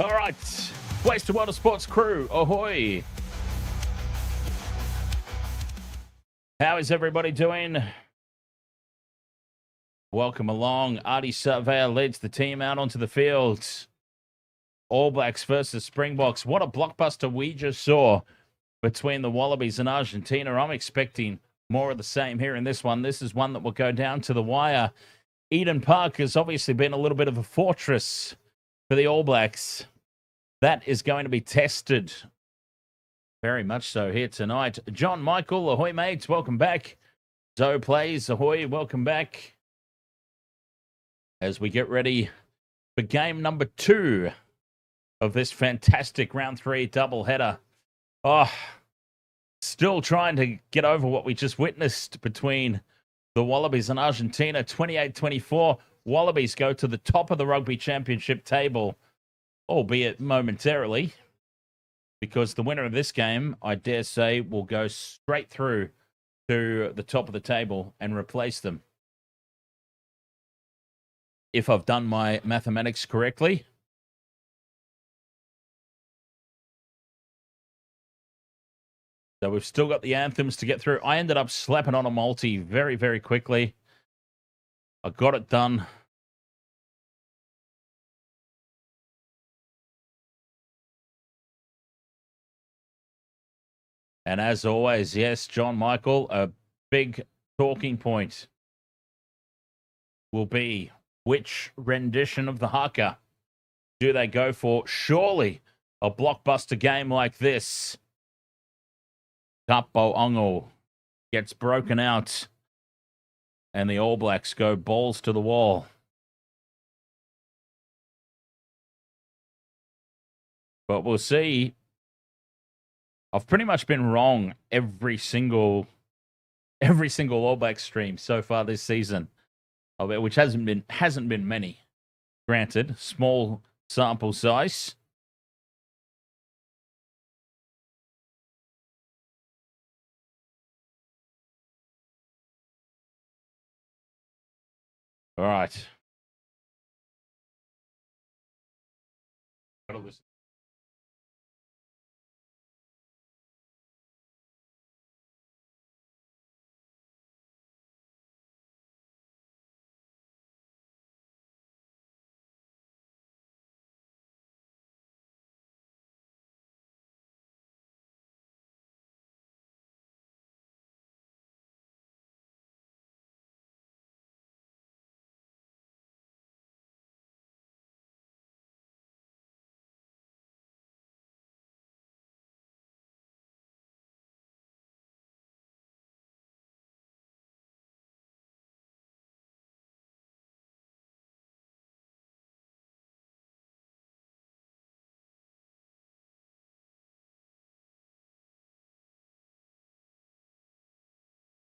All right. Waste Water Sports crew, ahoy. How is everybody doing? Welcome along. Artie Surveyor leads the team out onto the field. All Blacks versus Springboks. What a blockbuster we just saw between the Wallabies and Argentina. I'm expecting more of the same here in this one. This is one that will go down to the wire. Eden Park has obviously been a little bit of a fortress for the All Blacks. That is going to be tested very much so here tonight. John Michael, ahoy mates, welcome back. Zoe Plays, ahoy, welcome back. As we get ready for game number 2 of this fantastic round 3 doubleheader. Oh, still trying to get over what we just witnessed between the Wallabies and Argentina. 28-24. Wallabies go to the top of the Rugby Championship table, albeit momentarily, because the winner of this game, I dare say, will go straight through to the top of the table and replace them. If I've done my mathematics correctly. So we've still got the Anthems to get through. I ended up slapping on a multi very, very quickly. I got it done. And as always, yes, John Michael, a big talking point will be which rendition of the haka do they go for? Surely a blockbuster game like this. Tapo Ongo gets broken out and the All Blacks go balls to the wall. But we'll see. I've pretty much been wrong every single All Blacks stream so far this season, which hasn't been many. Granted, small sample size. All right. Gotta listen.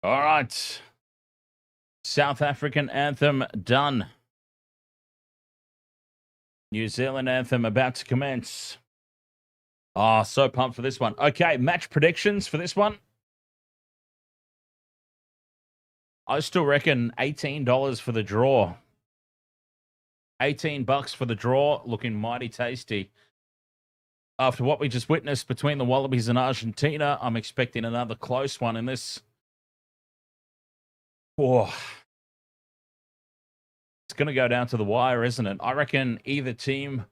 All right. South African anthem done. New Zealand anthem about to commence. Oh, so pumped for this one. Okay, match predictions for this one. I still reckon $18 for the draw. $18 for the draw, looking mighty tasty. After what we just witnessed between the Wallabies and Argentina, I'm expecting another close one in this. Oh, it's going to go down to the wire, isn't it? I reckon either team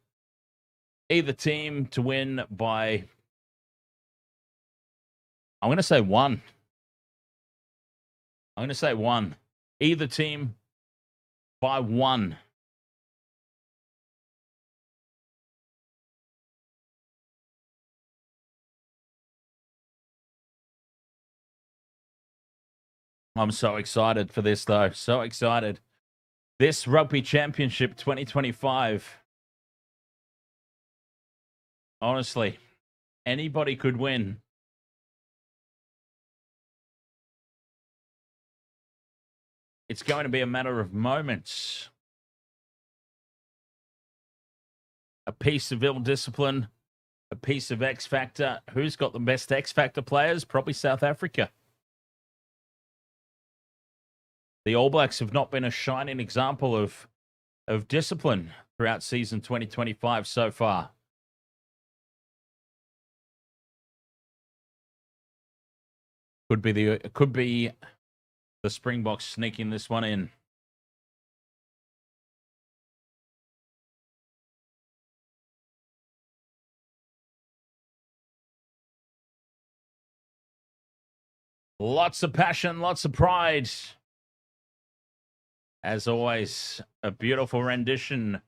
to win by, I'm going to say one. Either team by 1. I'm so excited for this, though. So excited. This Rugby Championship 2025. Honestly, anybody could win. It's going to be a matter of moments. A piece of ill discipline, a piece of X Factor. Who's got the best X Factor players? Probably South Africa. The All Blacks have not been a shining example of discipline throughout season 2025 so far. Could be the Springboks sneaking this one in. Lots of passion, lots of pride. As always, a beautiful rendition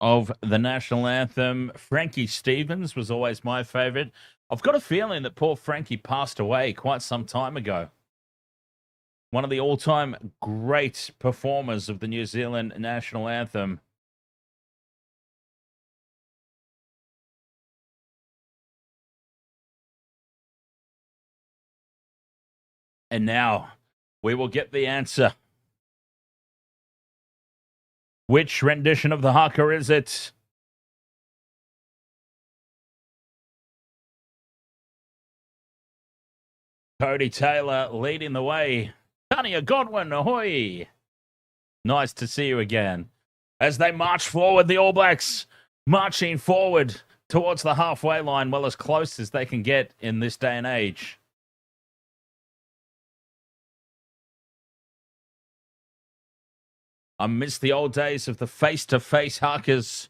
of the national anthem. Frankie Stevens was always my favorite. I've got a feeling that poor Frankie passed away quite some time ago. One of the all-time great performers of the New Zealand national anthem. And now we will get the answer. Which rendition of the haka is it? Cody Taylor leading the way. Tanya Godwin, ahoy! Nice to see you again. As they march forward, the All Blacks marching forward towards the halfway line, well, as close as they can get in this day and age. I miss the old days of the face-to-face hakas.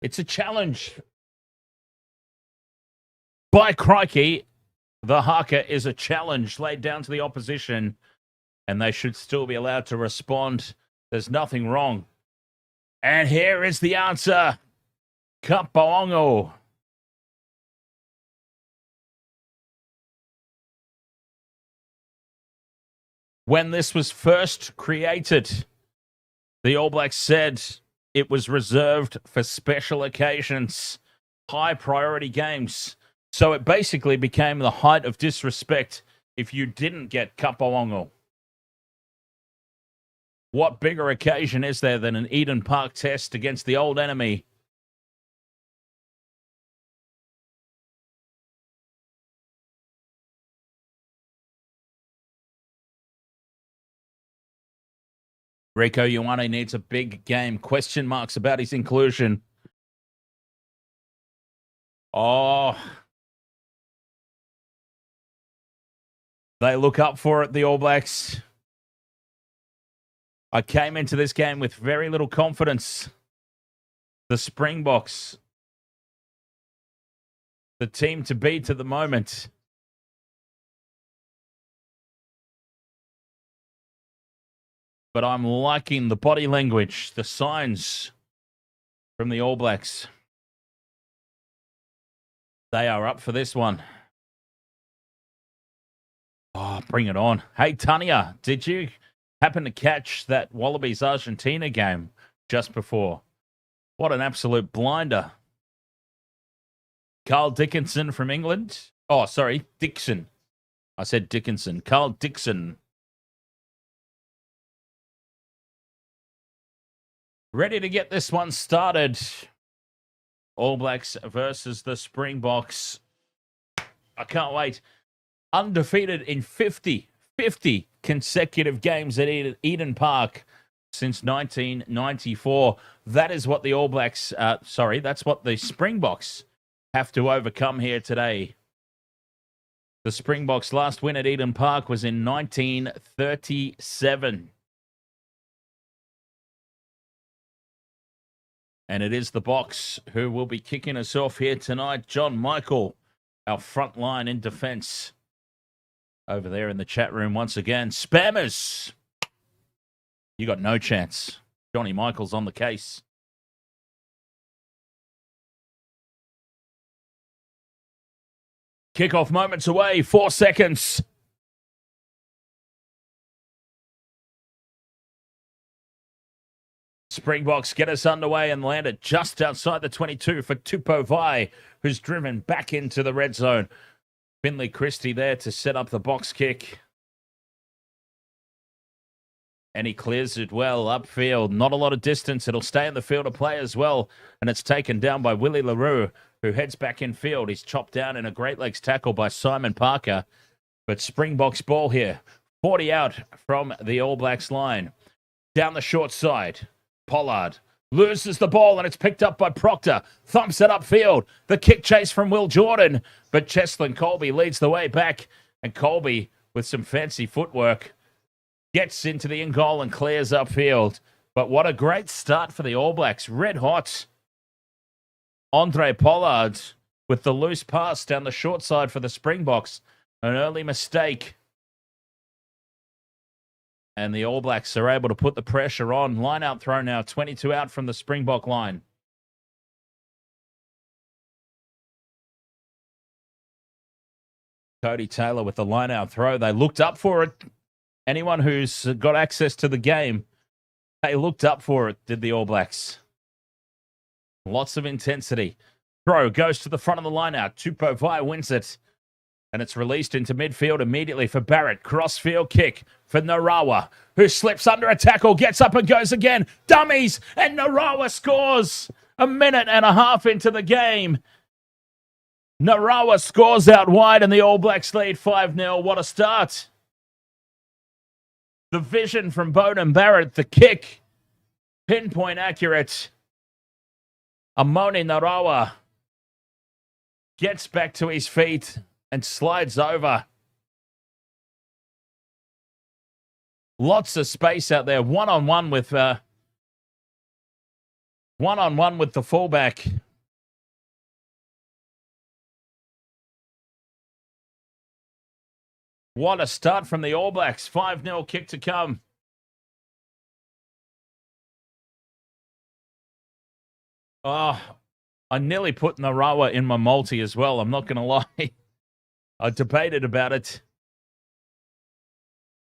It's a challenge. By crikey, the haka is a challenge laid down to the opposition, and they should still be allowed to respond. There's nothing wrong. And here is the answer. Kapaongo. When this was first created, the All Blacks said it was reserved for special occasions, high priority games. So it basically became the height of disrespect if you didn't get Kapaongo. What bigger occasion is there than an Eden Park test against the old enemy? Rico Ioane needs a big game. Question marks about his inclusion. Oh. They look up for it, the All Blacks. I came into this game with very little confidence. The Springboks, the team to beat at the moment. But I'm liking the body language, the signs from the All Blacks. They are up for this one. Oh, bring it on. Hey, Tanya, did you happen to catch that Wallabies-Argentina game just before? What an absolute blinder. Carl Dickinson from England. Oh, sorry, Dixon. I said Dickinson. Carl Dixon. Ready to get this one started. All Blacks versus the Springboks. I can't wait. Undefeated in 50 consecutive games at Eden Park since 1994. That is what the All Blacks, that's what the Springboks have to overcome here today. The Springboks' last win at Eden Park was in 1937. And it is the Boks who will be kicking us off here tonight. John Michael, our front line in defense. Over there in the chat room once again. Spammers! You got no chance. Johnny Michael's on the case. Kickoff moments away. 4 seconds. Springboks get us underway and land it just outside the 22 for Tupou Vai, who's driven back into the red zone. Finley Christie there to set up the box kick. And he clears it well upfield. Not a lot of distance. It'll stay in the field of play as well. And it's taken down by Willie LaRue, who heads back in field. He's chopped down in a Great Lakes tackle by Simon Parker. But Springboks ball here. 40 out from the All Blacks line. Down the short side. Pollard loses the ball and it's picked up by Proctor. Thumps it upfield. The kick chase from Will Jordan. But Cheslin Colby leads the way back. And Colby, with some fancy footwork, gets into the in goal and clears upfield. But what a great start for the All Blacks. Red hot. Andre Pollard with the loose pass down the short side for the Springboks. An early mistake. And the All Blacks are able to put the pressure on. Line out throw now, 22 out from the Springbok line. Cody Taylor with the line out throw. They looked up for it. Anyone who's got access to the game, they looked up for it, did the All Blacks. Lots of intensity. Throw goes to the front of the line out. Tupovai wins it. And it's released into midfield immediately for Barrett. Crossfield kick for Narawa, who slips under a tackle, gets up and goes again. Dummies, and Narawa scores a minute and a half into the game. Narawa scores out wide, and the All Blacks lead 5-0. What a start. The vision from Beauden Barrett, the kick, pinpoint accurate. Amoni Narawa gets back to his feet and slides over. Lots of space out there. One-on-one with the fullback. What a start from the All Blacks. 5-0 kick to come. Oh, I nearly put Narawa in my multi as well. I'm not going to lie. I debated about it.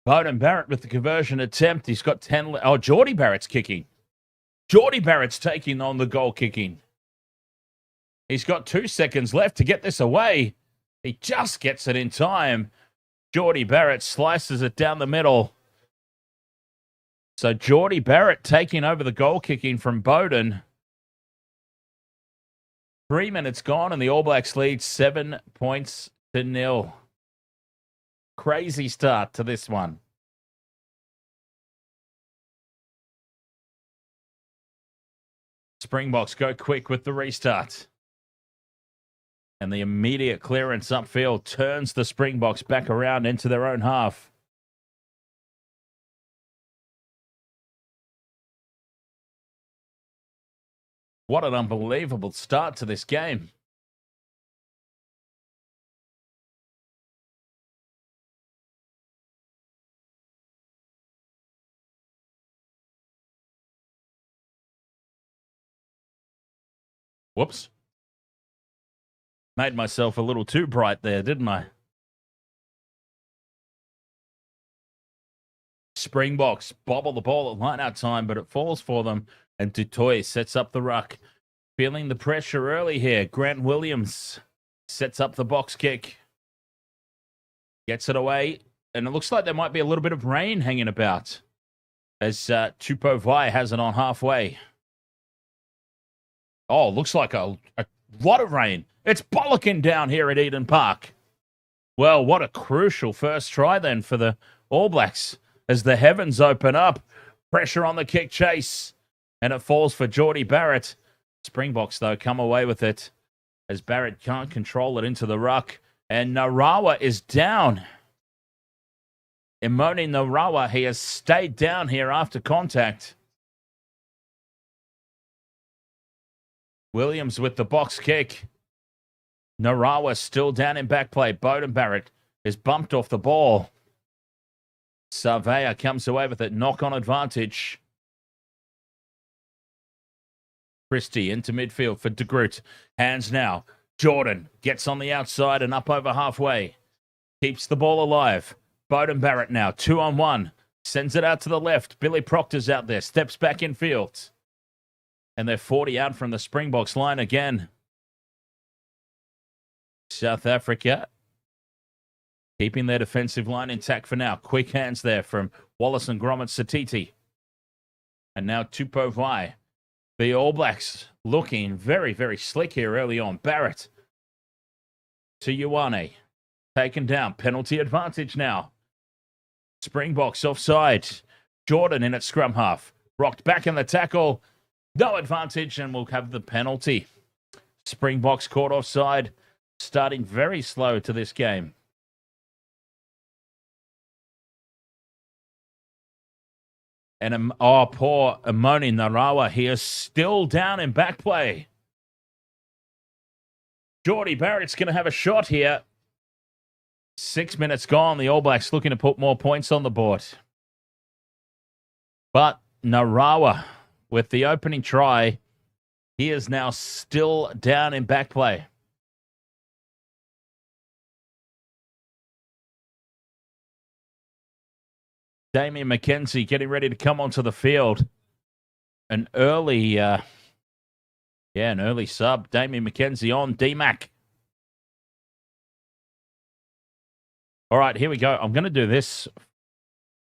Beauden Barrett with the conversion attempt. He's got 10. Oh, Geordie Barrett's kicking. Geordie Barrett's taking on the goal kicking. He's got 2 seconds left to get this away. He just gets it in time. Geordie Barrett slices it down the middle. So Geordie Barrett taking over the goal kicking from Beauden. 3 minutes gone, and the All Blacks lead 7 points to 0. Crazy start to this one. Springboks go quick with the restart. And the immediate clearance upfield turns the Springboks back around into their own half. What an unbelievable start to this game. Whoops. Made myself a little too bright there, didn't I? Springboks bobble the ball at line-out time, but it falls for them. And Dutoy sets up the ruck. Feeling the pressure early here. Grant Williams sets up the box kick. Gets it away. And it looks like there might be a little bit of rain hanging about. As Tupovai has it on halfway. Oh, looks like a lot of rain. It's bollocking down here at Eden Park. Well, what a crucial first try then for the All Blacks. As the heavens open up. Pressure on the kick chase. And it falls for Geordie Barrett. Springboks, though, come away with it. As Barrett can't control it into the ruck. And Narawa is down. Imoni Narawa, he has stayed down here after contact. Williams with the box kick. Narawa still down in back play. Beauden Barrett is bumped off the ball. Savea comes away with it. Knock-on advantage. Christie into midfield for De Groot. Hands now. Jordan gets on the outside and up over halfway. Keeps the ball alive. Beauden Barrett now. 2-on-1. Sends it out to the left. Billy Proctor's out there. Steps back in field. And they're 40 out from the Springboks line again. South Africa keeping their defensive line intact for now. Quick hands there from Wallace and Gromit Satiti. And now Tupovai. The All Blacks looking very, very slick here early on. Barrett to Ioane. Taken down. Penalty advantage now. Springboks offside. Jordan in at scrum half. Rocked back in the tackle. No advantage, and we'll have the penalty. Springboks caught offside. Starting very slow to this game. And poor Amoni Narawa. He is still down in back play. Geordie Barrett's going to have a shot here. 6 minutes gone. The All Blacks looking to put more points on the board. But Narawa, with the opening try, he is now still down in back play. Damien McKenzie getting ready to come onto the field. An early sub. Damien McKenzie on D-Mac. All right, here we go. I'm going to do this.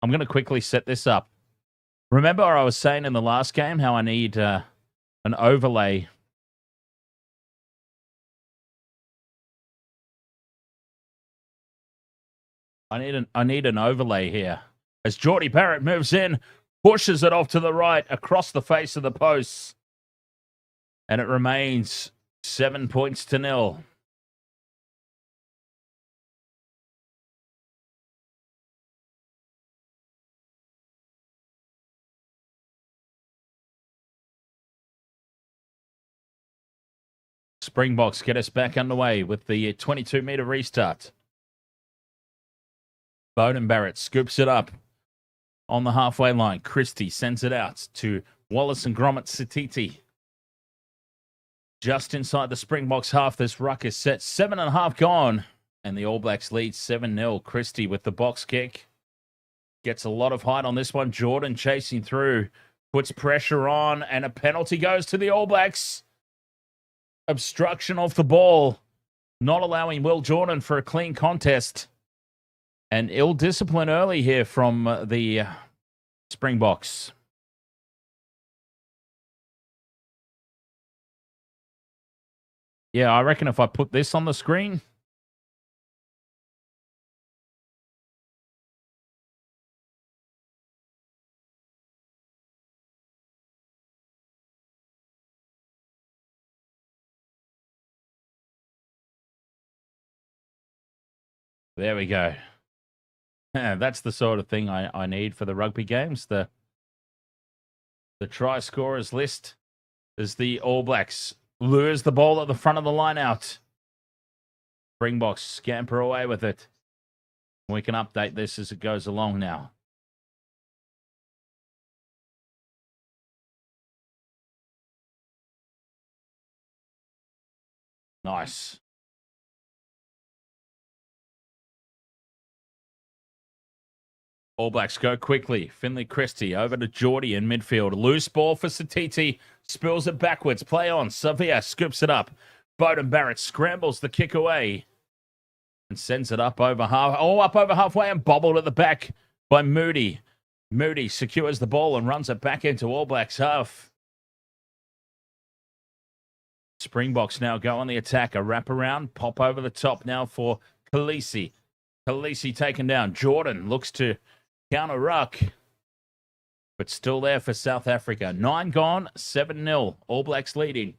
I'm going to quickly set this up. Remember I was saying in the last game how I need an overlay. I need an overlay here. As Geordie Barrett moves in, pushes it off to the right, across the face of the posts. And it remains 7-0. Springboks get us back underway with the 22-meter restart. Beauden Barrett scoops it up on the halfway line. Christie sends it out to Wallace and Gromit Satiti. Just inside the Springboks half, this ruck is set. 7.5 gone, and the All Blacks lead 7-0. Christie with the box kick. Gets a lot of height on this one. Jordan chasing through. Puts pressure on, and a penalty goes to the All Blacks. Obstruction off the ball. Not allowing Will Jordan for a clean contest. And ill discipline early here from the Springboks. Yeah, I reckon if I put this on the screen. There we go. That's the sort of thing I need for the rugby games. The try scorers list as the All Blacks lures the ball at the front of the line out. Springboks scamper away with it. We can update this as it goes along now. Nice. All Blacks go quickly. Finley Christie over to Geordie in midfield. Loose ball for Satiti. Spills it backwards. Play on. Savia scoops it up. Beauden Barrett scrambles the kick away. And sends it up over halfway and bobbled at the back by Moody. Moody secures the ball and runs it back into All Blacks half. Springboks now go on the attack. A wraparound. Pop over the top now for Khaleesi. Khaleesi taken down. Jordan looks to counter ruck, but still there for South Africa. 9 gone, 7-0. All Blacks leading.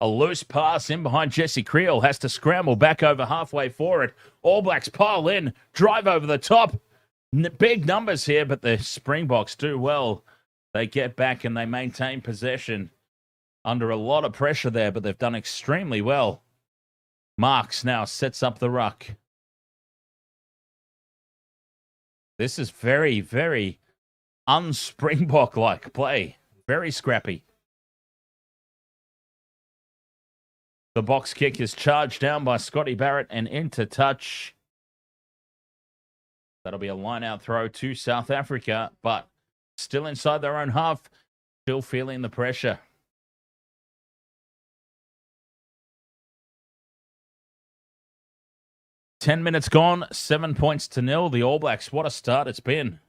A loose pass in behind Jesse Creel. Has to scramble back over halfway for it. All Blacks pile in, drive over the top. Big numbers here, but the Springboks do well. They get back and they maintain possession under a lot of pressure there, but they've done extremely well. Marks now sets up the ruck. This is very, very un-Springbok-like play. Very scrappy. The box kick is charged down by Scotty Barrett and into touch. That'll be a line-out throw to South Africa, but still inside their own half, still feeling the pressure. Ten minutes gone, 7-0. The All Blacks, what a start it's been.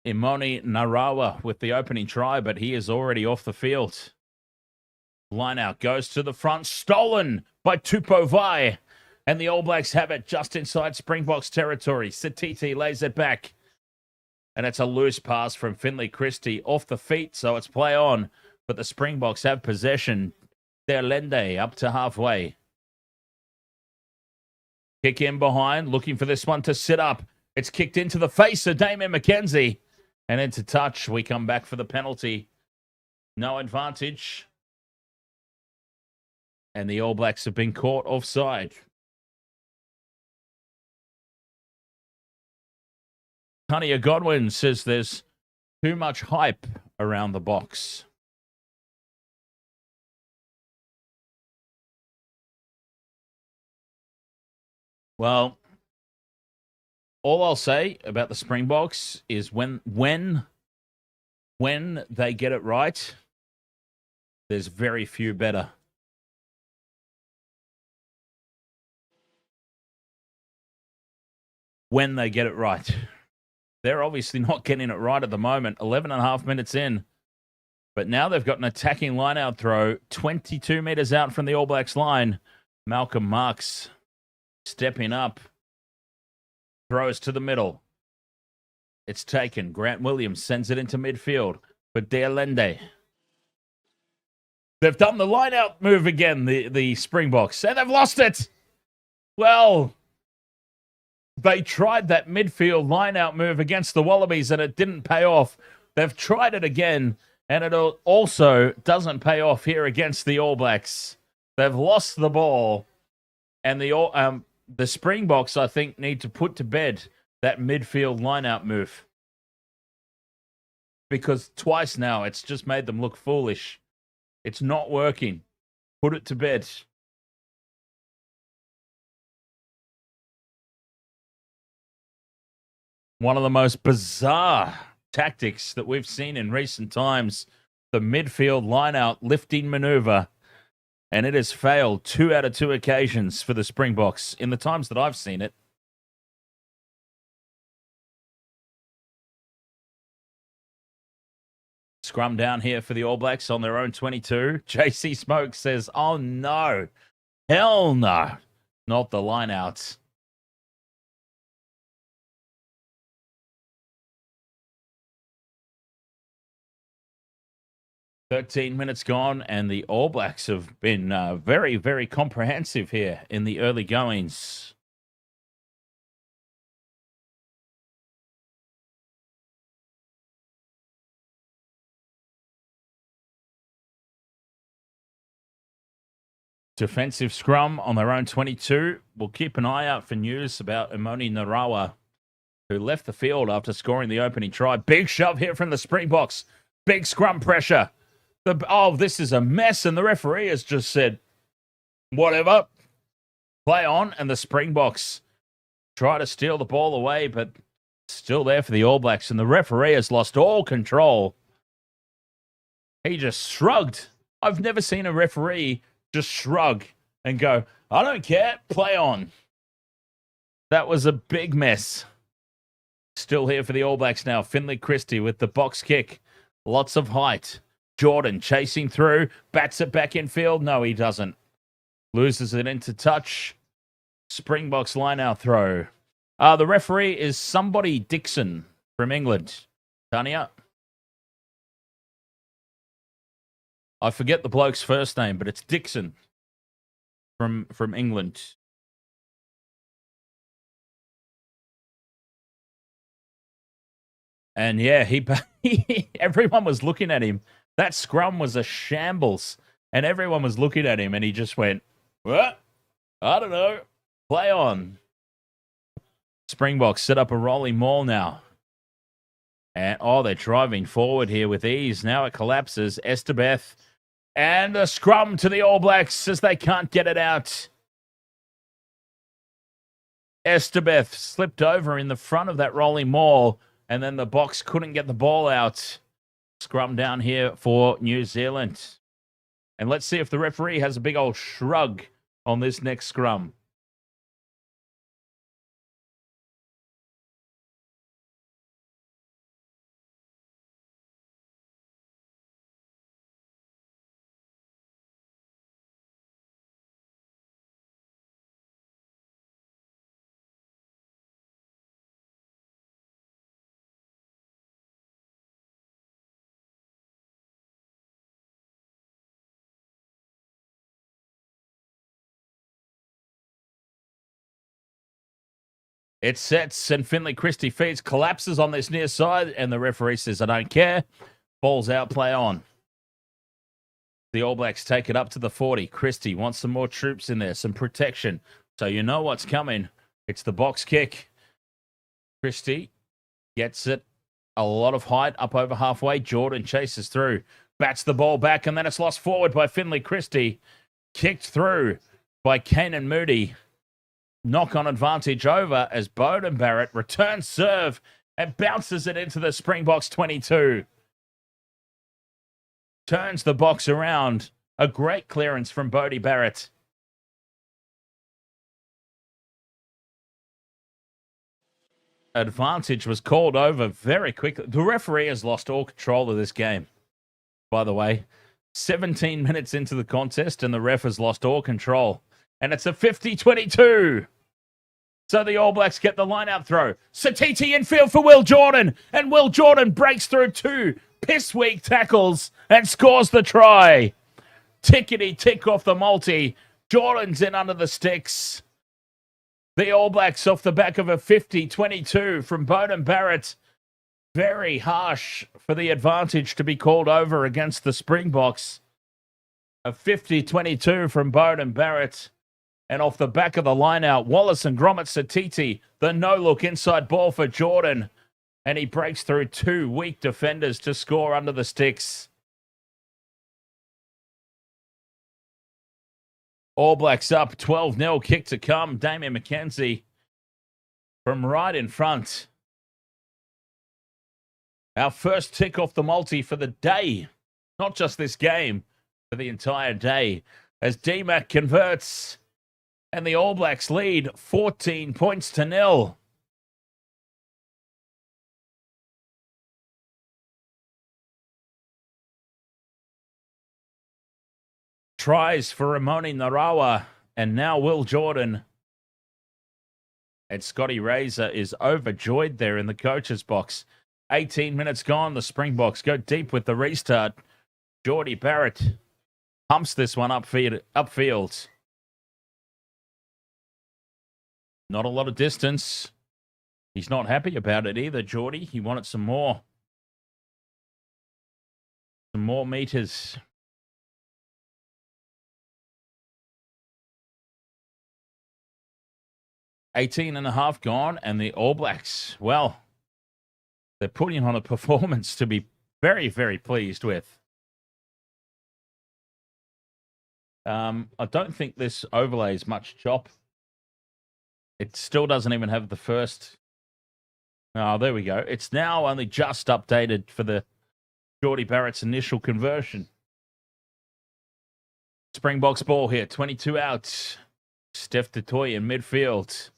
Imoni Narawa with the opening try, but he is already off the field. Line out goes to the front, stolen by Tupou Vai. And the All Blacks have it just inside Springboks territory. Satiti lays it back. And it's a loose pass from Finley Christie off the feet, so it's play on. But the Springboks have possession. They're Lende up to halfway. Kick in behind, looking for this one to sit up. It's kicked into the face of Damien McKenzie. And into touch. We come back for the penalty. No advantage. And the All Blacks have been caught offside. Tanya Godwin says there's too much hype around the box. Well, all I'll say about the Springboks is when they get it right, there's very few better. When they get it right. They're obviously not getting it right at the moment. 11 and a half minutes in. But now they've got an attacking line-out throw 22 meters out from the All Blacks line. Malcolm Marks stepping up. Throws to the middle. It's taken. Grant Williams sends it into midfield for Dealende. They've done the line-out move again, the Springboks, and they've lost it. Well, they tried that midfield line-out move against the Wallabies, and it didn't pay off. They've tried it again, and it also doesn't pay off here against the All Blacks. They've lost the ball, and the Springboks, I think, need to put to bed that midfield line-out move. Because twice now, it's just made them look foolish. It's not working. Put it to bed. One of the most bizarre tactics that we've seen in recent times. The midfield line-out lifting maneuver. And it has failed 2 out of 2 occasions for the Springboks in the times that I've seen it. Scrum down here for the All Blacks on their own 22. JC Smoke says, oh no, hell no, not the line-outs. "13 minutes gone, and the All Blacks have been very, very comprehensive here in the early goings. Defensive scrum on their own 22. We'll keep an eye out for news about Imoni Narawa, who left the field after scoring the opening try. Big shove here from the Springboks. Big scrum pressure. This is a mess, and the referee has just said, whatever, play on, and the Springboks try to steal the ball away, but still there for the All Blacks, and the referee has lost all control. He just shrugged. I've never seen a referee just shrug and go, I don't care, play on. That was a big mess. Still here for the All Blacks now. Finlay Christie with the box kick. Lots of height. Jordan chasing through. Bats it back in field. No, he doesn't. Loses it into touch. Springboks line-out throw. The referee is somebody Dixon from England. Tanya? I forget the bloke's first name, but it's Dixon from England. And yeah, everyone was looking at him. That scrum was a shambles, and everyone was looking at him, and he just went, what? I don't know. Play on. Springboks set up a rolling maul now. And, they're driving forward here with ease. Now it collapses. Estabeth. And a scrum to the All Blacks as they can't get it out. Estabeth slipped over in the front of that rolling maul, and then the box couldn't get the ball out. Scrum down here for New Zealand. And let's see if the referee has a big old shrug on this next scrum. It sets, and Finley Christie feeds, collapses on this near side, and the referee says, I don't care. Ball's out, play on. The All Blacks take it up to the 40. Christie wants some more troops in there, some protection. So you know what's coming. It's the box kick. Christie gets it. A lot of height up over halfway. Jordan chases through. Bats the ball back, and then it's lost forward by Finley Christie. Kicked through by Kanan Moody. Knock-on advantage over as Bowden Barrett returns serve and bounces it into the Springboks 22. Turns the box around. A great clearance from Bodie Barrett. Advantage was called over very quickly. The referee has lost all control of this game, by the way. 17 minutes into the contest, and the ref has lost all control. And it's a 50-22. So the All Blacks get the line-out throw. Satiti infield for Will Jordan. And Will Jordan breaks through two piss-weak tackles and scores the try. Tickety-tick off the multi. Jordan's in under the sticks. The All Blacks off the back of a 50-22 from Bowden Barrett. Very harsh for the advantage to be called over against the Springboks. A 50-22 from Bowden Barrett. And off the back of the line out, Wallace and Gromit Satiti, the no-look inside ball for Jordan. And he breaks through two weak defenders to score under the sticks. All Blacks up 12-0, kick to come. Damien McKenzie from right in front. Our first tick off the multi for the day. Not just this game, for the entire day. As D-Mac converts. And the All Blacks lead 14 points to 0. Tries for Ramoni Narawa. And now Will Jordan. And Scotty Razor is overjoyed there in the coach's box. 18 minutes gone. The Springboks go deep with the restart. Geordie Barrett pumps this one upfield. Not a lot of distance. He's not happy about it either, Geordie. He wanted some more. Some more meters. $18 and a half gone, and the All Blacks, well, they're putting on a performance to be very, very pleased with. I don't think this overlay is much chop. It still doesn't even have the first. Oh, there we go. It's now only just updated for the Geordie Barrett's initial conversion. Springboks ball here, 22 out. Steph Dutoy in midfield.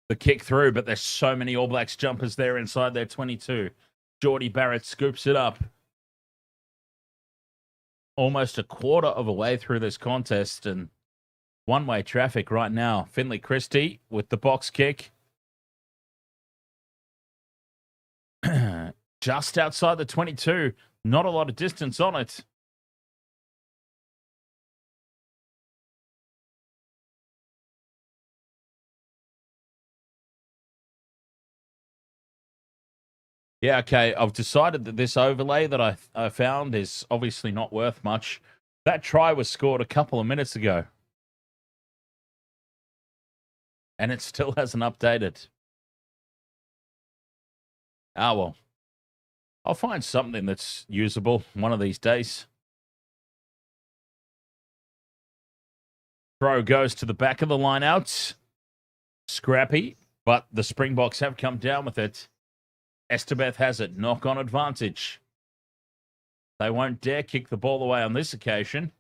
The kick through, but there's so many All Blacks jumpers there inside their 22. Geordie Barrett scoops it up. Almost a quarter of a way through this contest, and one-way traffic right now. Finley Christie with the box kick. Just outside the 22. Not a lot of distance on it. Yeah, okay. I've decided that this overlay that I found is obviously not worth much. That try was scored a couple of minutes ago. And it still hasn't updated. Ah, well. I'll find something that's usable one of these days. Throw goes to the back of the line out. Scrappy, but the Springboks have come down with it. Estabeth has it. Knock-on advantage. They won't dare kick the ball away on this occasion.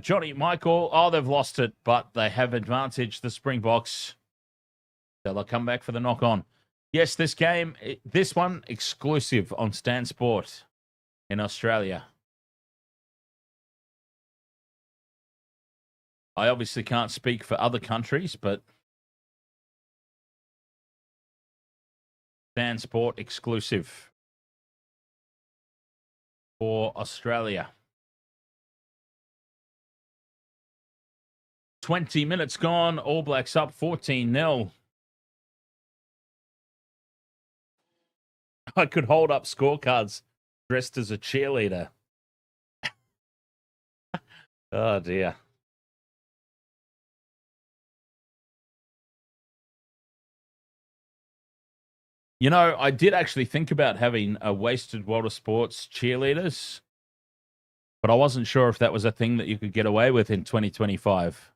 Johnny Michael, they've lost it, but they have advantage, the Springboks. So they'll come back for the knock-on. Yes, this game, this one exclusive on Stan Sport in Australia. I obviously can't speak for other countries, but Stan Sport exclusive for Australia. 20 minutes gone. All Blacks up 14-0. I could hold up scorecards dressed as a cheerleader. Oh, dear. You know, I did actually think about having a wasted World of Sports cheerleaders, but I wasn't sure if that was a thing that you could get away with in 2025.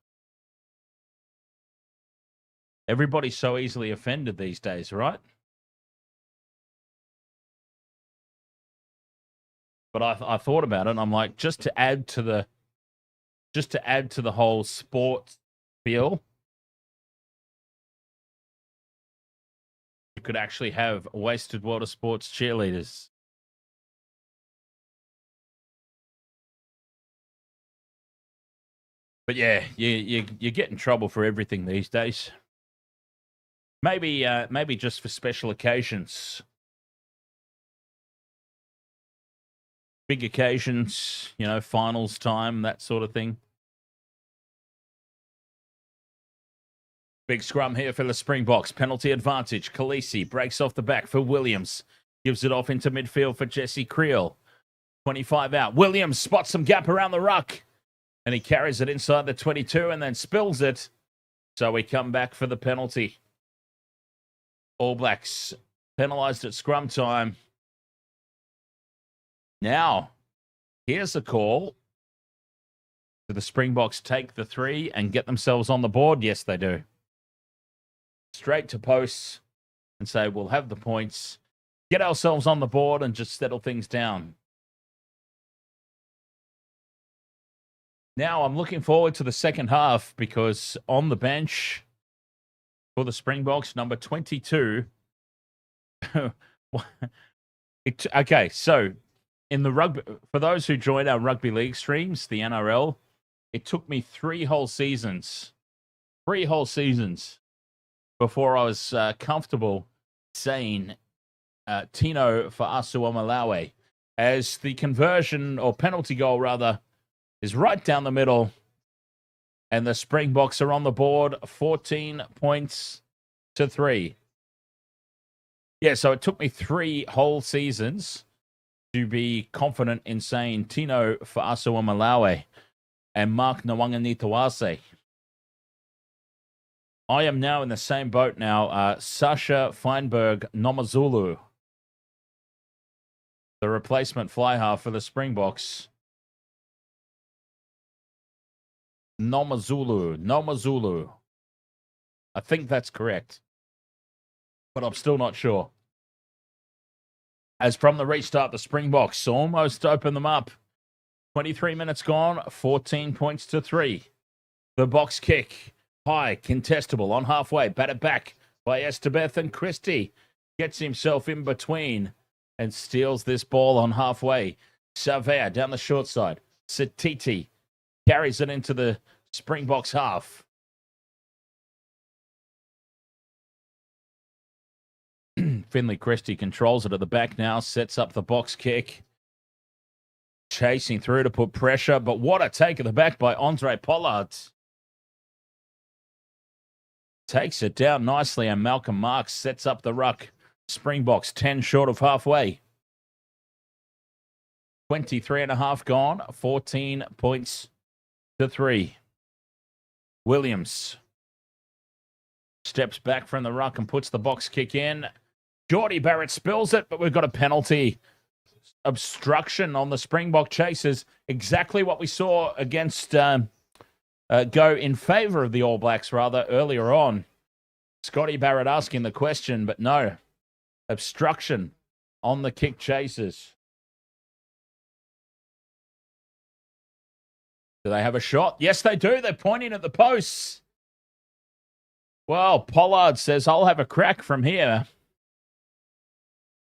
Everybody's so easily offended these days, right? But I thought about it, and I'm like, just to add to the whole sports feel, you could actually have wasted World of Sports cheerleaders. But yeah, you get in trouble for everything these days. Maybe just for special occasions. Big occasions, you know, finals time, that sort of thing. Big scrum here for the Springboks. Penalty advantage. Khaleesi breaks off the back for Williams. Gives it off into midfield for Jesse Creel. 25 out. Williams spots some gap around the ruck. And he carries it inside the 22 and then spills it. So we come back for the penalty. All Blacks penalised at scrum time. Now, here's a call. Do the Springboks take the 3 and get themselves on the board? Yes, they do. Straight to posts and say, we'll have the points, get ourselves on the board and just settle things down. Now, I'm looking forward to the second half because on the bench for the Springboks, number 22. Okay, so in the rugby, for those who joined our rugby league streams, the NRL, it took me 3 whole seasons before I was comfortable saying Tino for Asuamalawe, as the conversion or penalty goal rather is right down the middle, and the Springboks are on the board 14 points to 3. Yeah, so it took me 3 whole seasons to be confident in saying Tino for Asuamalawe and Mark Nwanganitawase. I am now in the same boat now. Sasha Feinberg Nomazulu, the replacement fly half for the Springboks. Nomazulu. I think that's correct, but I'm still not sure. As from the restart, the Springboks almost open them up. 23 minutes gone, 14 points to 3. The box kick. High, contestable on halfway, batted back by Estebeth, and Christie gets himself in between and steals this ball on halfway. Savea down the short side. Satiti carries it into the Springboks half. Finley Christie controls it at the back now, sets up the box kick. Chasing through to put pressure, but what a take at the back by Andre Pollard. Takes it down nicely, and Malcolm Marks sets up the ruck. Springboks 10 short of halfway. 23 and a half gone, 14 points to 3. Williams steps back from the ruck and puts the box kick in. Geordie Barrett spills it, but we've got a penalty. Obstruction on the Springbok chasers. Exactly what we saw against... go in favour of the All Blacks, rather, earlier on. Scotty Barrett asking the question, but no. Obstruction on the kick chasers. Do they have a shot? Yes, they do. They're pointing at the posts. Well, Pollard says, I'll have a crack from here.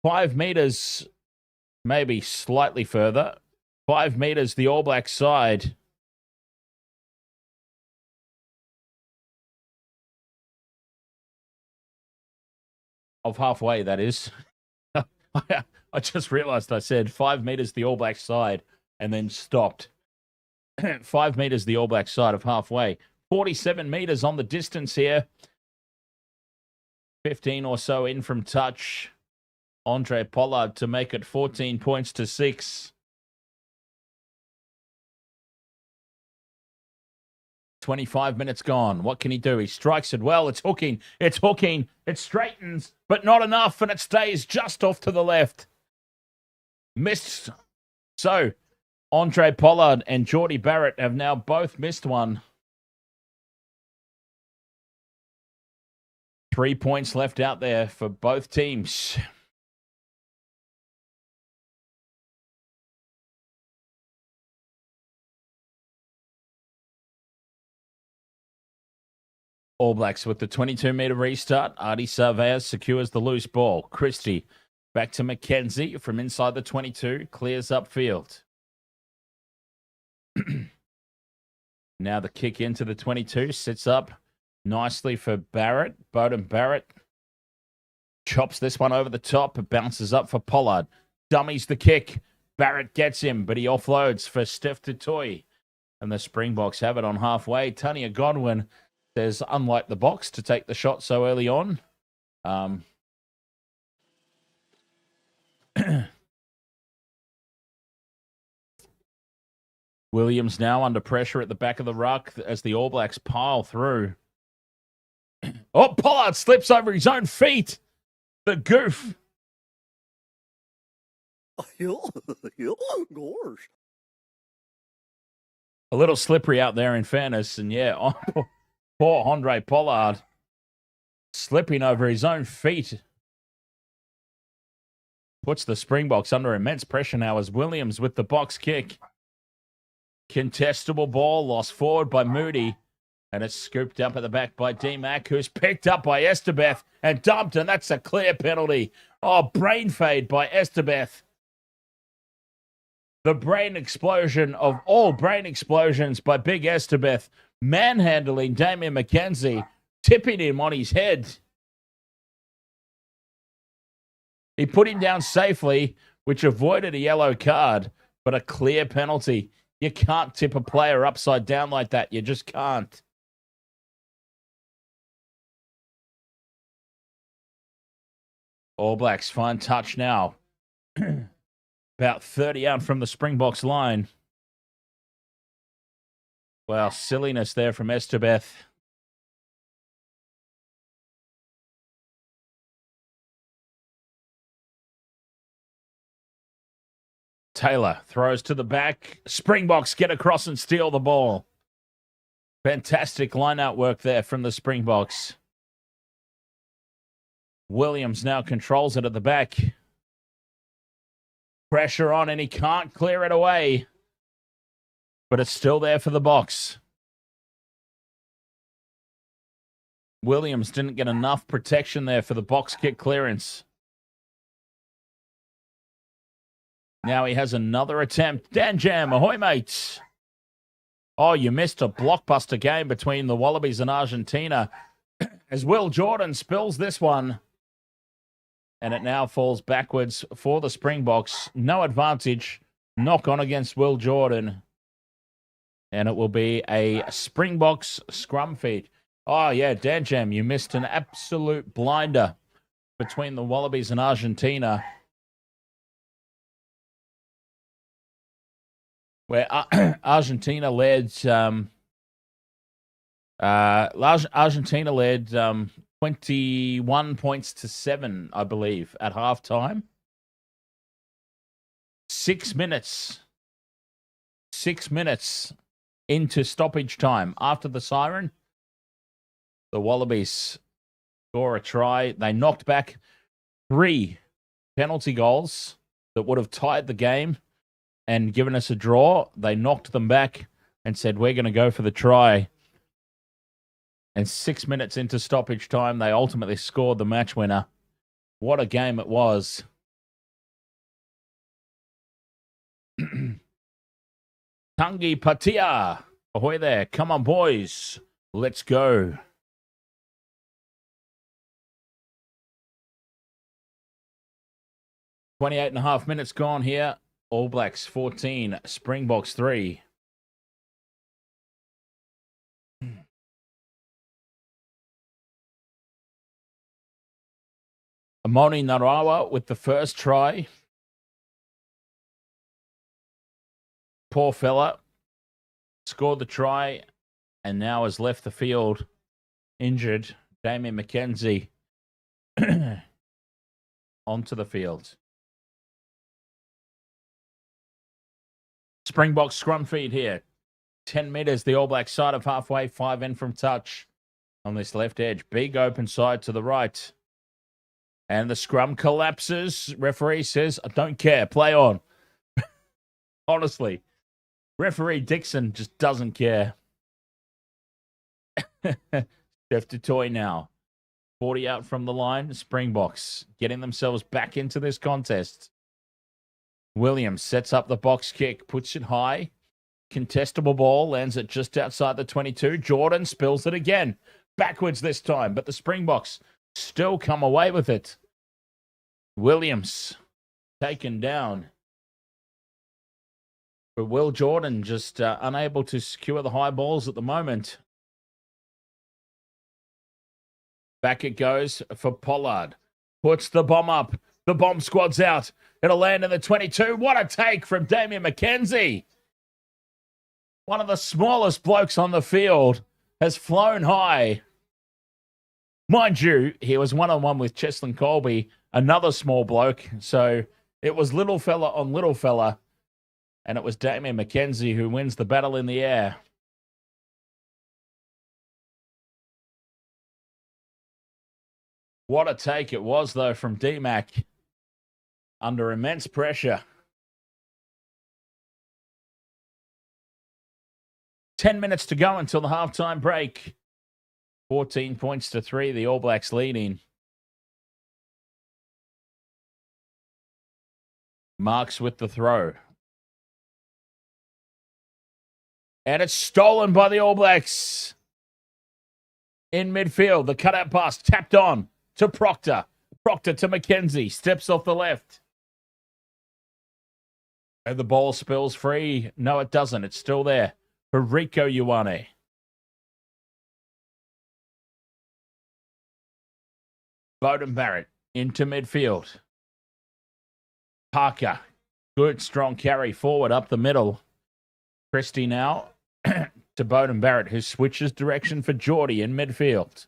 5 metres, maybe slightly further. 5 metres, the All Black side. Of halfway, that is. I just realised I said 5 metres the All Black side and then stopped. 5 metres the All Black side of halfway. 47 meters on the distance here. 15 or so in from touch. Andre Pollard to make it 14 points to 6. 25 minutes gone. What can he do? He strikes it well. It's hooking. It's hooking. It straightens, but not enough, and it stays just off to the left. Missed. So, Andre Pollard and Geordie Barrett have now both missed one. 3 points left out there for both teams. All Blacks with the 22-meter restart. Artie Surveyor secures the loose ball. Christie back to McKenzie from inside the 22. Clears upfield. Now the kick into the 22. Sits up nicely for Barrett. Bowden Barrett chops this one over the top. It bounces up for Pollard. Dummies the kick. Barrett gets him, but he offloads for Steph Tutoy. And the Springboks have it on halfway. Tanya Godwin says, unlike the Box, to take the shot so early on. Williams now under pressure at the back of the ruck as the All Blacks pile through. Oh, Pollard slips over his own feet. The goof. Gosh. A little slippery out there, in fairness. And yeah, poor Andre Pollard slipping over his own feet. Puts the Springboks under immense pressure now as Williams with the box kick. Contestable ball lost forward by Moody. And it's scooped up at the back by D-Mac, who's picked up by Esterbeth and dumped, and that's a clear penalty. Oh, brain fade by Esterbeth. The brain explosion of all brain explosions by Big Esterbeth, manhandling Damien McKenzie, tipping him on his head. He put him down safely, which avoided a yellow card, but a clear penalty. You can't tip a player upside down like that. You just can't. All Blacks find touch now. About 30 out from the Springboks line. Well, silliness there from Esterbeth. Taylor throws to the back. Springboks get across and steal the ball. Fantastic line-out work there from the Springboks. Williams now controls it at the back. Pressure on, and he can't clear it away. But it's still there for the Box. Williams didn't get enough protection there for the box kick clearance. Now he has another attempt. Dan Jam, ahoy, mates. Oh, you missed a blockbuster game between the Wallabies and Argentina as Will Jordan spills this one. And it now falls backwards for the Springboks. No advantage. Knock on against Will Jordan. And it will be a Springboks scrum feed. Oh, yeah, Dan Jam, you missed an absolute blinder between the Wallabies and Argentina. Where Argentina led 21 points to 7, I believe, at halftime. 6 minutes. 6 minutes into stoppage time. After the siren, the Wallabies score a try. They knocked back 3 penalty goals that would have tied the game and given us a draw. They knocked them back and said, we're going to go for the try. And 6 minutes into stoppage time, they ultimately scored the match winner. What a game it was. Tangi Patia. Ahoy there. Come on, boys. Let's go. .28.5 minutes gone here. All Blacks 14, Springboks 3. Amoni Narawa with the first try. Poor fella. Scored the try and now has left the field injured. Damien McKenzie onto the field. Springboks scrum feed here. 10 metres, the All Black side of halfway, 5 in from touch on this left edge. Big open side to the right. And the scrum collapses. Referee says, I don't care, play on. Honestly, referee Dixon just doesn't care. Jeff Dutoy now. 40 out from the line. Springboks getting themselves back into this contest. Williams sets up the box kick, puts it high. Contestable ball, lands it just outside the 22. Jordan spills it again. Backwards this time, but the Springboks still come away with it. Williams taken down. But Will Jordan just unable to secure the high balls at the moment. Back it goes for Pollard. Puts the bomb up. The bomb squad's out. It'll land in the 22. What a take from Damien McKenzie. One of the smallest blokes on the field has flown high. Mind you, he was one-on-one with Cheslin Colby, another small bloke. So it was little fella on little fella. And it was Damien McKenzie who wins the battle in the air. What a take it was, though, from D-Mac. Under immense pressure. 10 minutes to go until the halftime break. 14 points to 3, the All Blacks leading. Marks with the throw. And it's stolen by the All Blacks. In midfield, the cutout pass tapped on to Proctor. Proctor to McKenzie. Steps off the left. And the ball spills free. No, it doesn't. It's still there for Rico Ioane. Bowden Barrett into midfield. Parker. Good, strong carry forward up the middle. Christie now to Bowden Barrett, who switches direction for Geordie in midfield.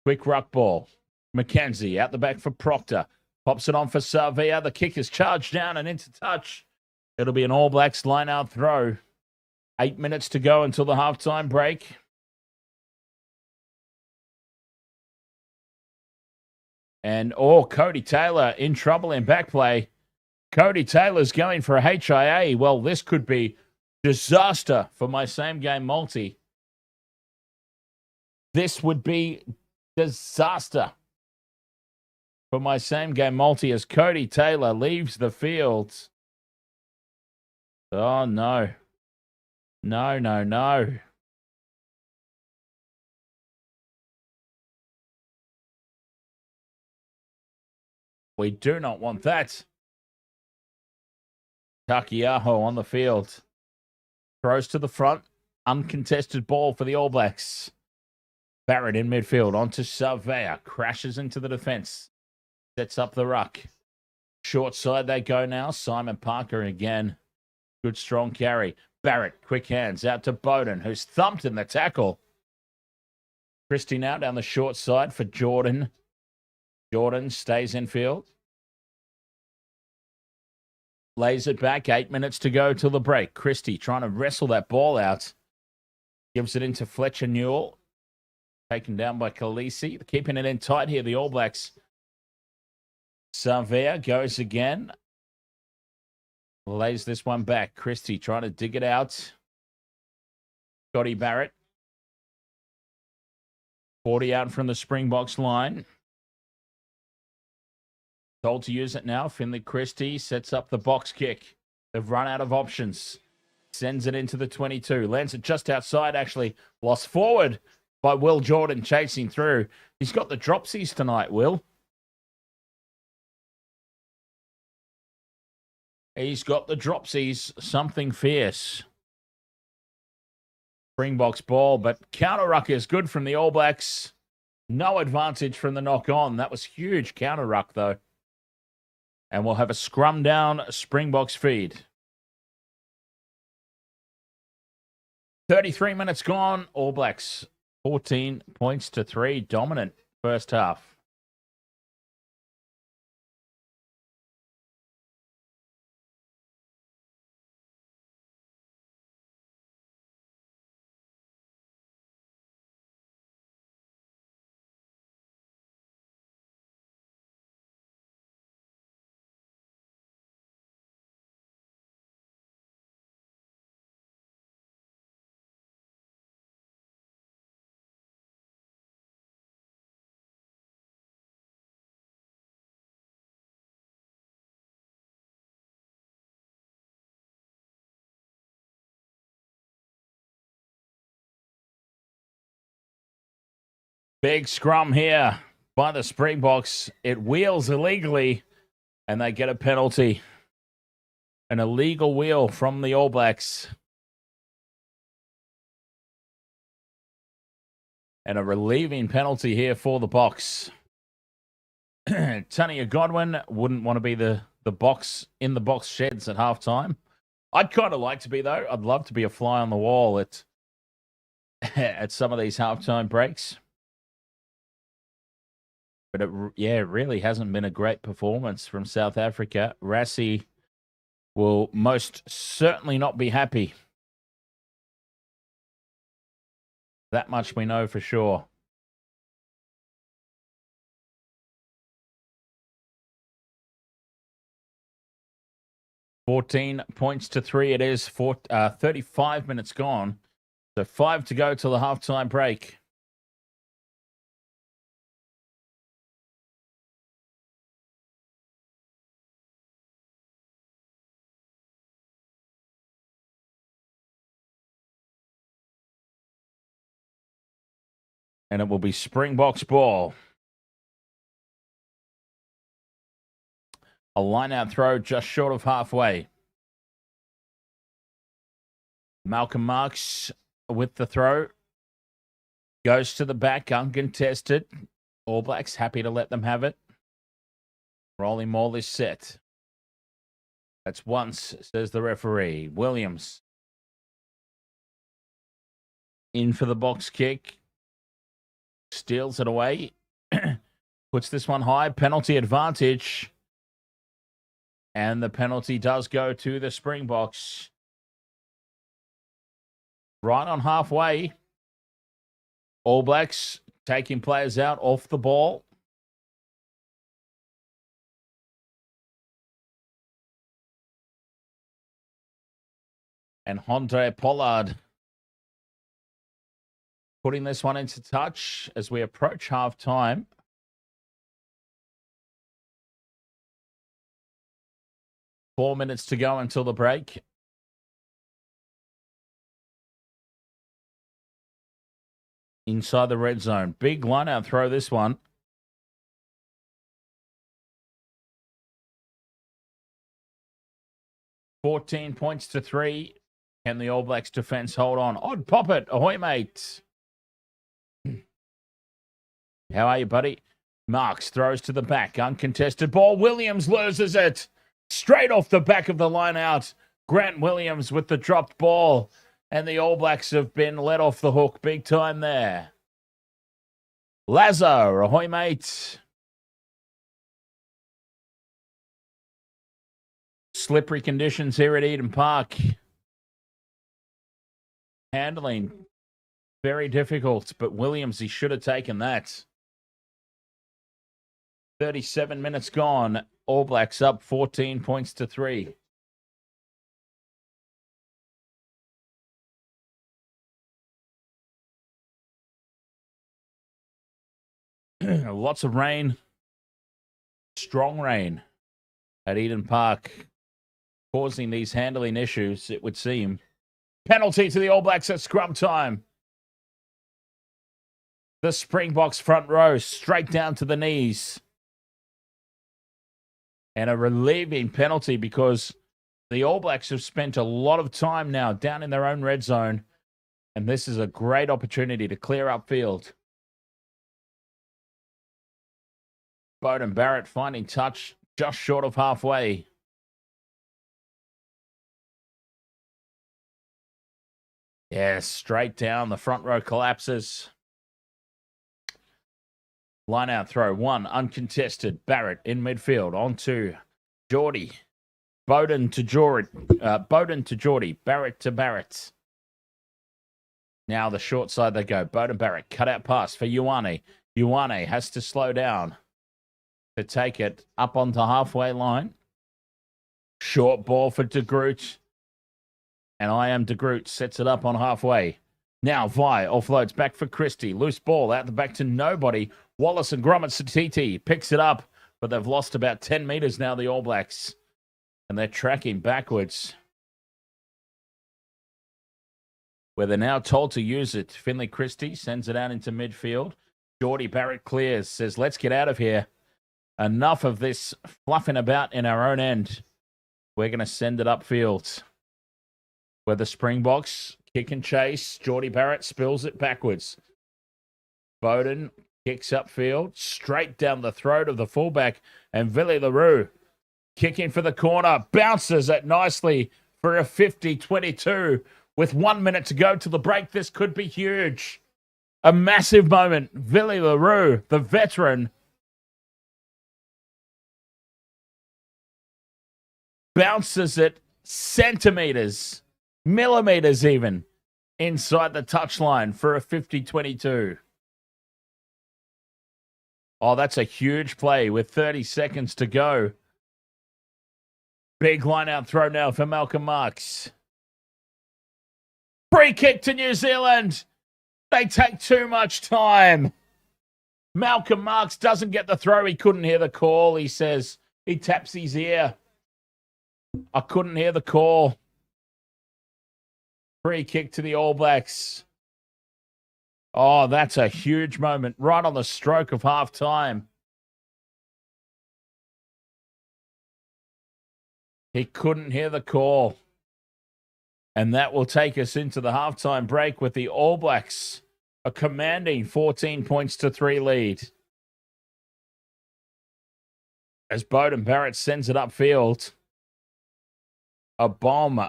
Quick ruck ball. McKenzie out the back for Proctor. Pops it on for Savia. The kick is charged down and into touch. It'll be an All Blacks line-out throw. 8 minutes to go until the halftime break. And, Cody Taylor in trouble in back play. Cody Taylor's going for a HIA. Well, this could be disaster for my same-game multi. This would be disaster for my same-game multi as Cody Taylor leaves the field. Oh, no. No, no, no. We do not want that. Takiaho on the field. Throws to the front. Uncontested ball for the All Blacks. Barrett in midfield onto Savea. Crashes into the defense. Sets up the ruck. Short side they go now. Simon Parker again. Good strong carry. Barrett, quick hands out to Bowden, who's thumped in the tackle. Christie now down the short side for Jordan. Jordan stays in field. Lays it back. 8 minutes to go till the break. Christie trying to wrestle that ball out. Gives it into Fletcher Newell. Taken down by Khaleesi. Keeping it in tight here, the All Blacks. Savea goes again. Lays this one back. Christie trying to dig it out. Scotty Barrett. 40 out from the Springboks line. Told to use it now. Finley Christie sets up the box kick. They've run out of options. Sends it into the 22. Lands it just outside, actually. Lost forward by Will Jordan chasing through. He's got the dropsies tonight, Will. He's got the dropsies. Something fierce. Springboks ball, but counter ruck is good from the All Blacks. No advantage from the knock on. That was huge counter ruck, though. And we'll have a scrum down Springboks feed. 33 minutes gone. All Blacks 14 points to 3. Dominant first half. Big scrum here by the Springboks. It wheels illegally, and they get a penalty. An illegal wheel from the All Blacks. And a relieving penalty here for the Boks. Tania Godwin wouldn't want to be the box in the box sheds at halftime. I'd kind of like to be, though. I'd love to be a fly on the wall at some of these halftime breaks. But it really hasn't been a great performance from South Africa. Rassie will most certainly not be happy. That much we know for sure. $14 points to 3 it is. 35 minutes gone. So 5 to go till the halftime break. And it will be Springboks ball. A line-out throw just short of halfway. Malcolm Marks with the throw. Goes to the back, uncontested. All Blacks happy to let them have it. Rolling maul is set. That's once, says the referee. Williams. In for the box kick. Steals it away. Puts this one high. Penalty advantage. And the penalty does go to the Springboks. Right on halfway. All Blacks taking players out off the ball. And Andre Pollard putting this one into touch as we approach half-time. Four minutes to go until the break. Inside the red zone. Big line-out throw, this one. $14 points to 3. Can the All Blacks defense hold on? Odd pop it. Ahoy, mate. How are you, buddy? Marks throws to the back. Uncontested ball. Williams loses it. Straight off the back of the line out. Grant Williams with the dropped ball. And the All Blacks have been let off the hook big time there. Lazo, ahoy, mate. Slippery conditions here at Eden Park. Handling very difficult, but Williams, he should have taken that. 37 minutes gone. All Blacks up 14 points to 3. Lots of rain. Strong rain at Eden Park. Causing these handling issues, it would seem. Penalty to the All Blacks at scrum time. The Springboks front row straight down to the knees. And a relieving penalty because the All Blacks have spent a lot of time now down in their own red zone. And this is a great opportunity to clear up field. Bowden Barrett finding touch just short of halfway. Yeah, straight down. The front row collapses. Line out throw. One uncontested. Barrett in midfield. On to Geordie. Bowden to Geordie. Bowden to Geordie. Barrett to Barrett. Now the short side they go. Bowden Barrett. Cut out pass for Ioane. Ioane has to slow down to take it up onto halfway line. Short ball for De Groot. And I am De Groot. Sets it up on halfway. Now Vi offloads back for Christie. Loose ball out the back to nobody. Wallace and Gromit Satiti picks it up, but they've lost about 10 metres now, the All Blacks. And they're tracking backwards, where they're now told to use it. Finley Christie sends it out into midfield. Geordie Barrett clears, says, let's get out of here. Enough of this fluffing about in our own end. We're going to send it upfield, where the Springboks kick and chase. Geordie Barrett spills it backwards. Bowden kicks upfield, straight down the throat of the fullback, and Villy LaRue kicking for the corner, bounces it nicely for a 50-22. With 1 minute to go to the break, this could be huge. A massive moment. Villy LaRue, the veteran, bounces it centimetres, millimetres even, inside the touchline for a 50-22. Oh, that's a huge play with 30 seconds to go. Big line-out throw now for Malcolm Marks. Free kick to New Zealand. They take too much time. Malcolm Marks doesn't get the throw. He couldn't hear the call, he says. He taps his ear. I couldn't hear the call. Free kick to the All Blacks. Oh, that's a huge moment. Right on the stroke of half-time. He couldn't hear the call. And that will take us into the halftime break with the All Blacks a commanding 14-3 lead. As Bowden Barrett sends it upfield, a bomb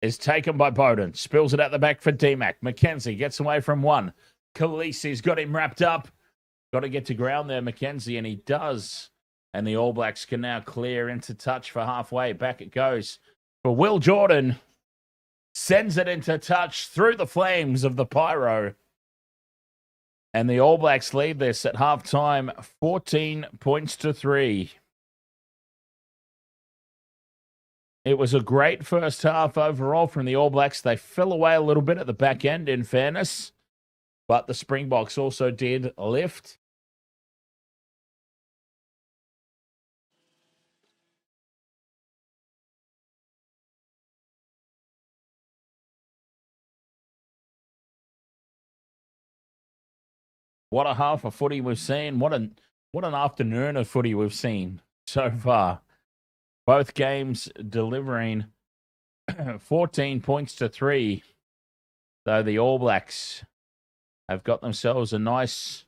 is taken by Bowden. Spills it out the back for D-Mac. McKenzie gets away from one. Khaleesi's got him wrapped up. Got to get to ground there, McKenzie, and he does. And the All Blacks can now clear into touch for halfway. Back it goes for Will Jordan. Sends it into touch through the flames of the pyro. And the All Blacks lead this at halftime 14-3. It was a great first half overall from the All Blacks. They fell away a little bit at the back end, in fairness. But the Springboks also did lift. What a half of footy we've seen. What an afternoon of footy we've seen so far. Both games delivering 14-3. Though the All Blacks have got themselves a nice,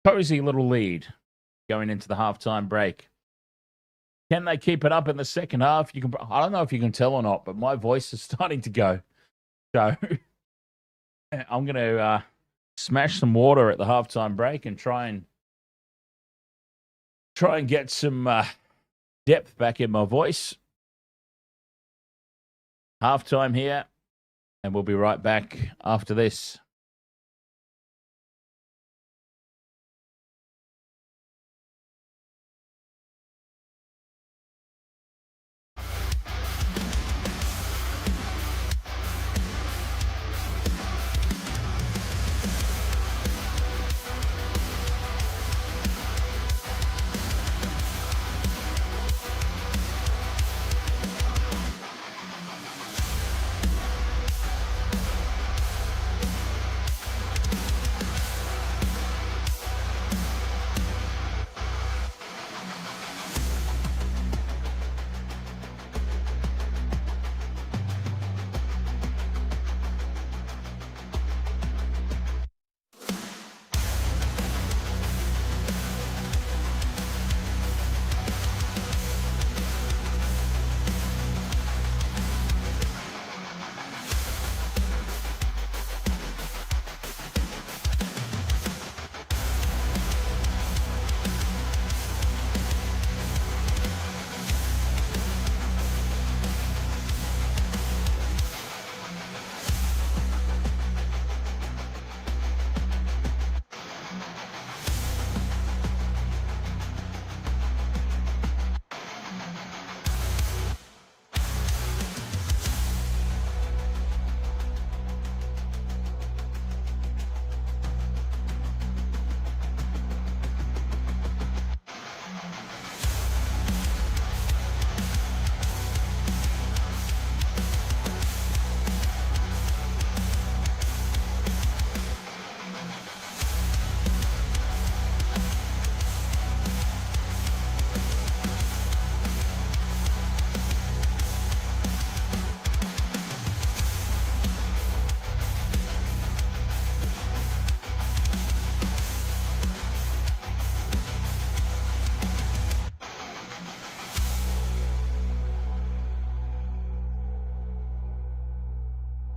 cozy little lead going into the halftime break. Can they keep it up in the second half? I don't know if you can tell or not, but my voice is starting to go. So I'm going to smash some water at the halftime break and try and get some depth back in my voice. Halftime here, and we'll be right back after this.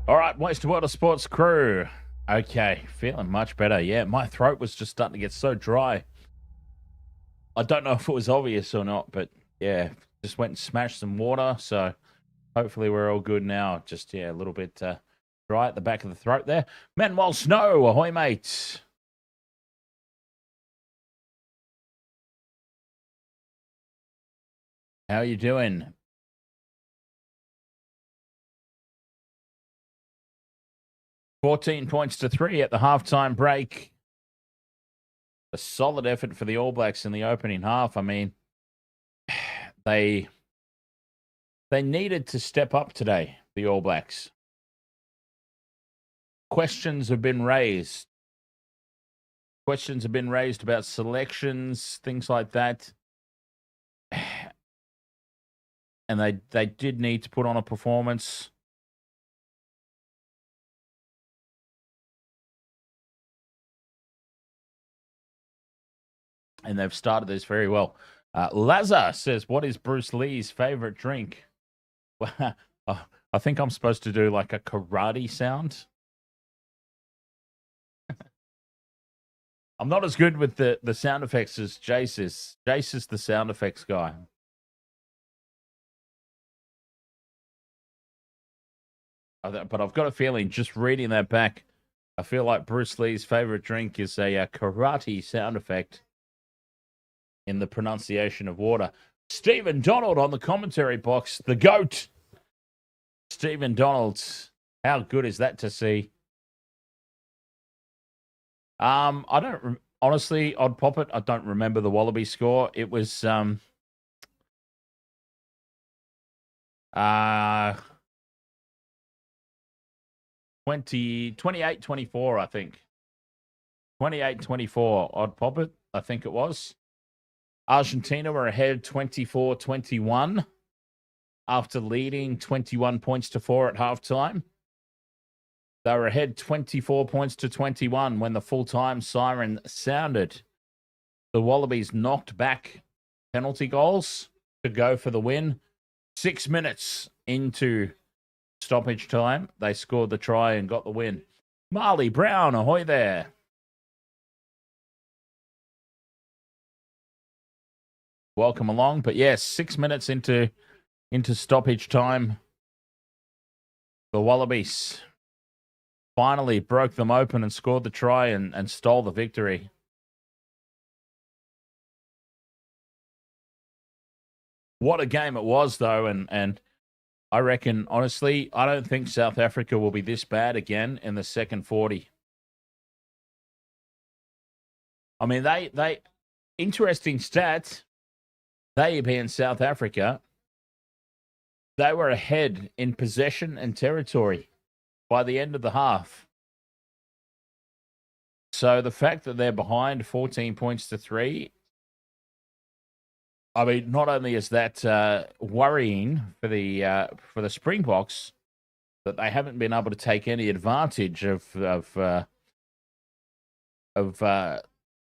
All right, Waste World of Sports crew. Okay, feeling much better. Yeah, my throat was just starting to get so dry. I don't know if it was obvious or not, but yeah, just went and smashed some water. So hopefully we're all good now. Just, yeah, a little bit dry at the back of the throat there. Manuel Snow, ahoy, mate. How you doing? $14-3 at the halftime break. A solid effort for the All Blacks in the opening half. I mean, they needed to step up today, the All Blacks. Questions have been raised. Questions have been raised about selections, things like that. And they did need to put on a performance. And they've started this very well. Lazar says, what is Bruce Lee's favorite drink? Well, I think I'm supposed to do like a karate sound. I'm not as good with the sound effects as Jace is. Jace is the sound effects guy. But I've got a feeling, just reading that back, I feel like Bruce Lee's favorite drink is a karate sound effect in the pronunciation of water. Stephen Donald on the commentary box, the GOAT. Stephen Donald, how good is that to see? I don't honestly, I'd pop it. I don't remember the Wallaby score. It was 28-24, I think. 28-24, I'd pop it. I think it was. Argentina were ahead 24-21 after leading 21 points to 4 at halftime. They were ahead 24 points to 21 when the full-time siren sounded. The Wallabies knocked back penalty goals to go for the win. 6 minutes into stoppage time, they scored the try and got the win. Marley Brown, ahoy there. Welcome along. But yes, 6 minutes into stoppage time, the Wallabies finally broke them open and scored the try and stole the victory. What a game it was, though, and I reckon, honestly, I don't think South Africa will be this bad again in the second 40. I mean, they interesting stats. They being South Africa, they were ahead in possession and territory by the end of the half. So the fact that they're behind 14 points to 3, I mean, not only is that worrying for the Springboks, that they haven't been able to take any advantage of a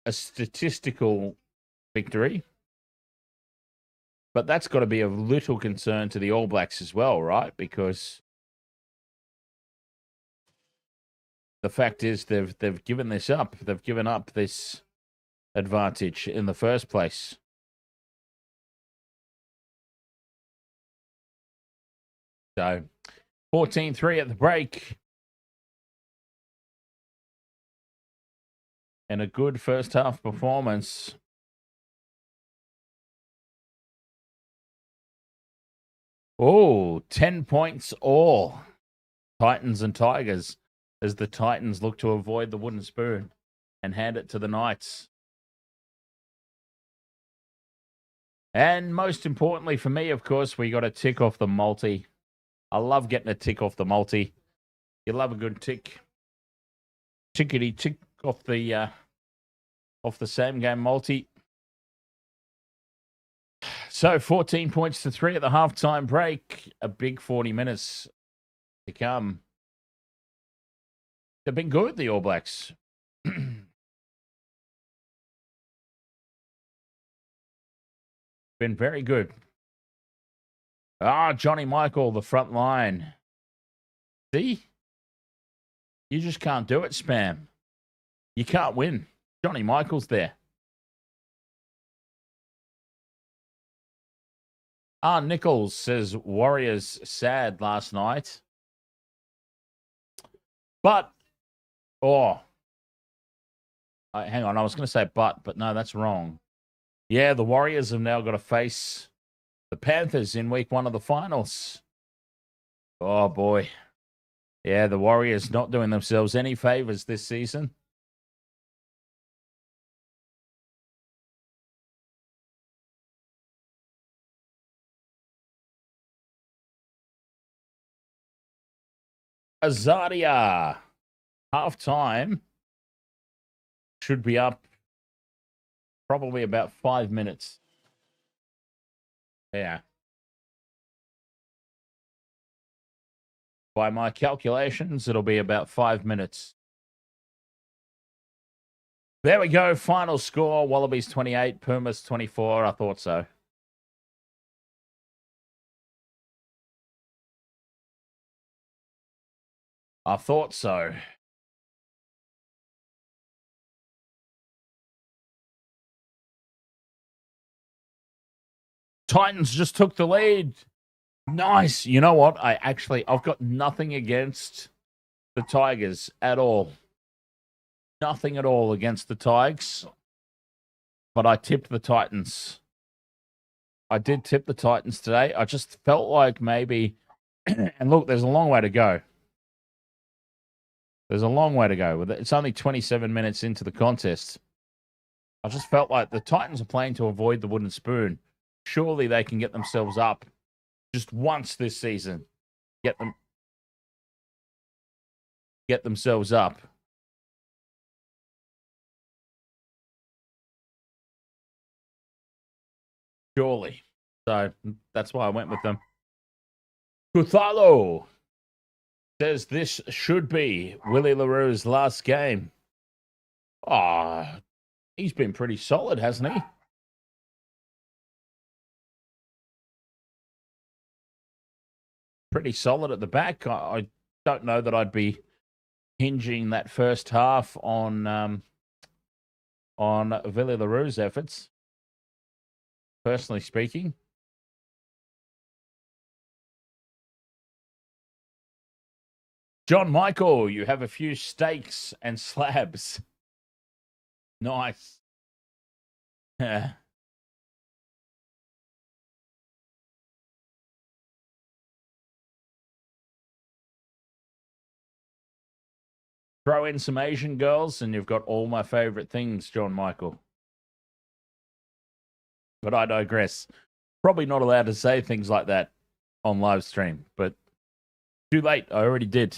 statistical victory. But that's got to be of little concern to the All Blacks as well, right? Because the fact is they've given this up. They've given up this advantage in the first place. So 14-3 at the break. And a good first half performance. Oh, 10 points all. Titans and Tigers, as the Titans look to avoid the wooden spoon and hand it to the Knights. And most importantly for me, of course, we got to tick off the multi. I love getting a tick off the multi. You love a good tick. Tickety tick off the same game multi. So 14 points to 3 at the halftime break. A big 40 minutes to come. They've been good, the All Blacks. Been very good. Johnny Michael, the front line. See? You just can't do it, Spam. You can't win. Johnny Michael's there. Nichols says Warriors sad last night. But, hang on. I was going to say but no, that's wrong. Yeah, the Warriors have now got to face the Panthers in week 1 of the finals. Oh, boy. Yeah, the Warriors not doing themselves any favors this season. Azadia. Half-time should be up probably about 5 minutes. Yeah. By my calculations, it'll be about 5 minutes. There we go. Final score. Wallabies 28, Pumas 24. I thought so. I thought so. Titans just took the lead. Nice. You know what? I've got nothing against the Tigers at all. Nothing at all against the Tigers. But I tipped the Titans. I did tip the Titans today. I just felt like maybe, and look, there's a long way to go. There's a long way to go. It's only 27 minutes into the contest. I just felt like the Titans are playing to avoid the wooden spoon. Surely they can get themselves up just once this season. Get themselves up. Surely. So that's why I went with them. Kuthalo says this should be Willie LaRue's last game. He's been pretty solid, hasn't he? Pretty solid at the back. I don't know that I'd be hinging that first half on Willie LaRue's efforts, personally speaking. John Michael, you have a few steaks and slabs. Nice. Yeah. Throw in some Asian girls and you've got all my favorite things, John Michael. But I digress. Probably not allowed to say things like that on live stream, but too late. I already did.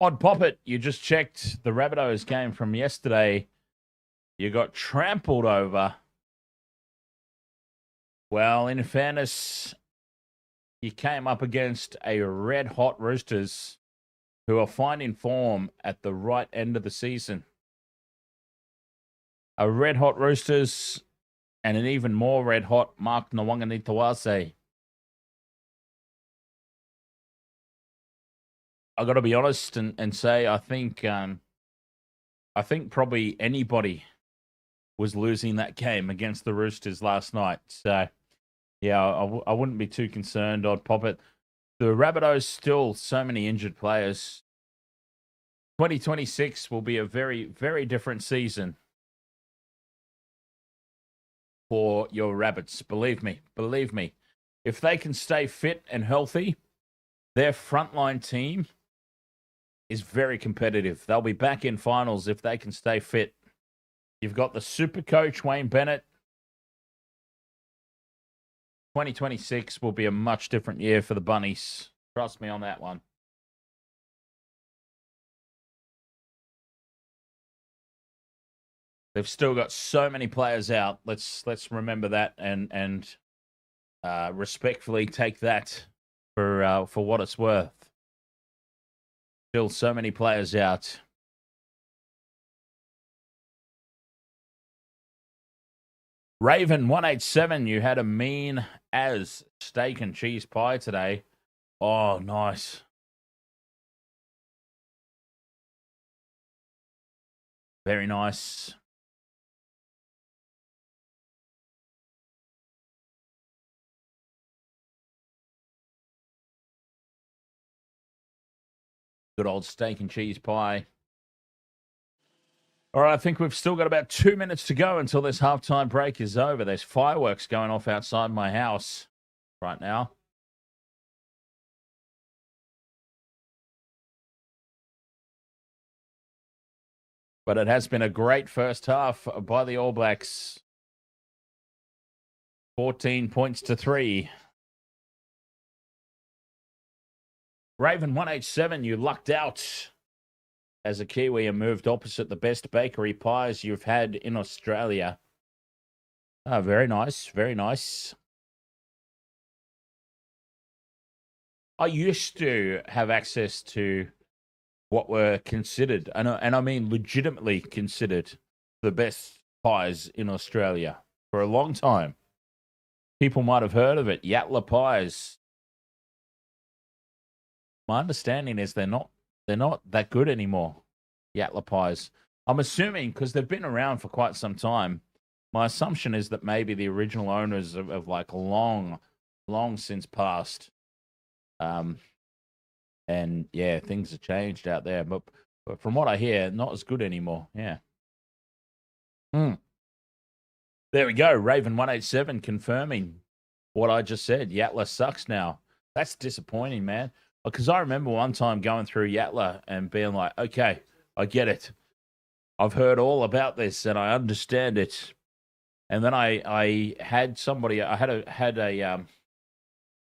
Odd Poppet, you just checked the Rabbitohs game from yesterday. You got trampled over. Well, in fairness, you came up against a red-hot Roosters who are finding form at the right end of the season. A red-hot Roosters and an even more red-hot Mark Nwanganitawase. I got to be honest and say I think probably anybody was losing that game against the Roosters last night. So, yeah, I wouldn't be too concerned. I'd pop it. The Rabbitohs still so many injured players. 2026 will be a very, very different season for your Rabbits. Believe me. If they can stay fit and healthy, their frontline team is very competitive. They'll be back in finals if they can stay fit. You've got the super coach, Wayne Bennett. 2026 will be a much different year for the Bunnies. Trust me on that one. They've still got so many players out. Let's remember that and respectfully take that for what it's worth. Still so many players out. Raven 187, you had a mean as steak and cheese pie today. Oh, nice. Very nice. Good old steak and cheese pie. All right, I think we've still got about 2 minutes to go until this halftime break is over. There's fireworks going off outside my house right now. But it has been a great first half by the All Blacks. 14 points to 3. Raven 187, you lucked out as a Kiwi and moved opposite the best bakery pies you've had in Australia. Oh, very nice. Very nice. I used to have access to what were considered, and I mean legitimately considered, the best pies in Australia for a long time. People might have heard of it, Yatla pies. My understanding is they're not that good anymore, Yatla pies. I'm assuming because they've been around for quite some time. My assumption is that maybe the original owners have like long since passed. And yeah, things have changed out there. But from what I hear, not as good anymore. Yeah. There we go. Raven 187 confirming what I just said. Yatla sucks now. That's disappointing, man. Because I remember one time going through Yatla and being like, okay, I get it. I've heard all about this and I understand it. And then I had somebody, I had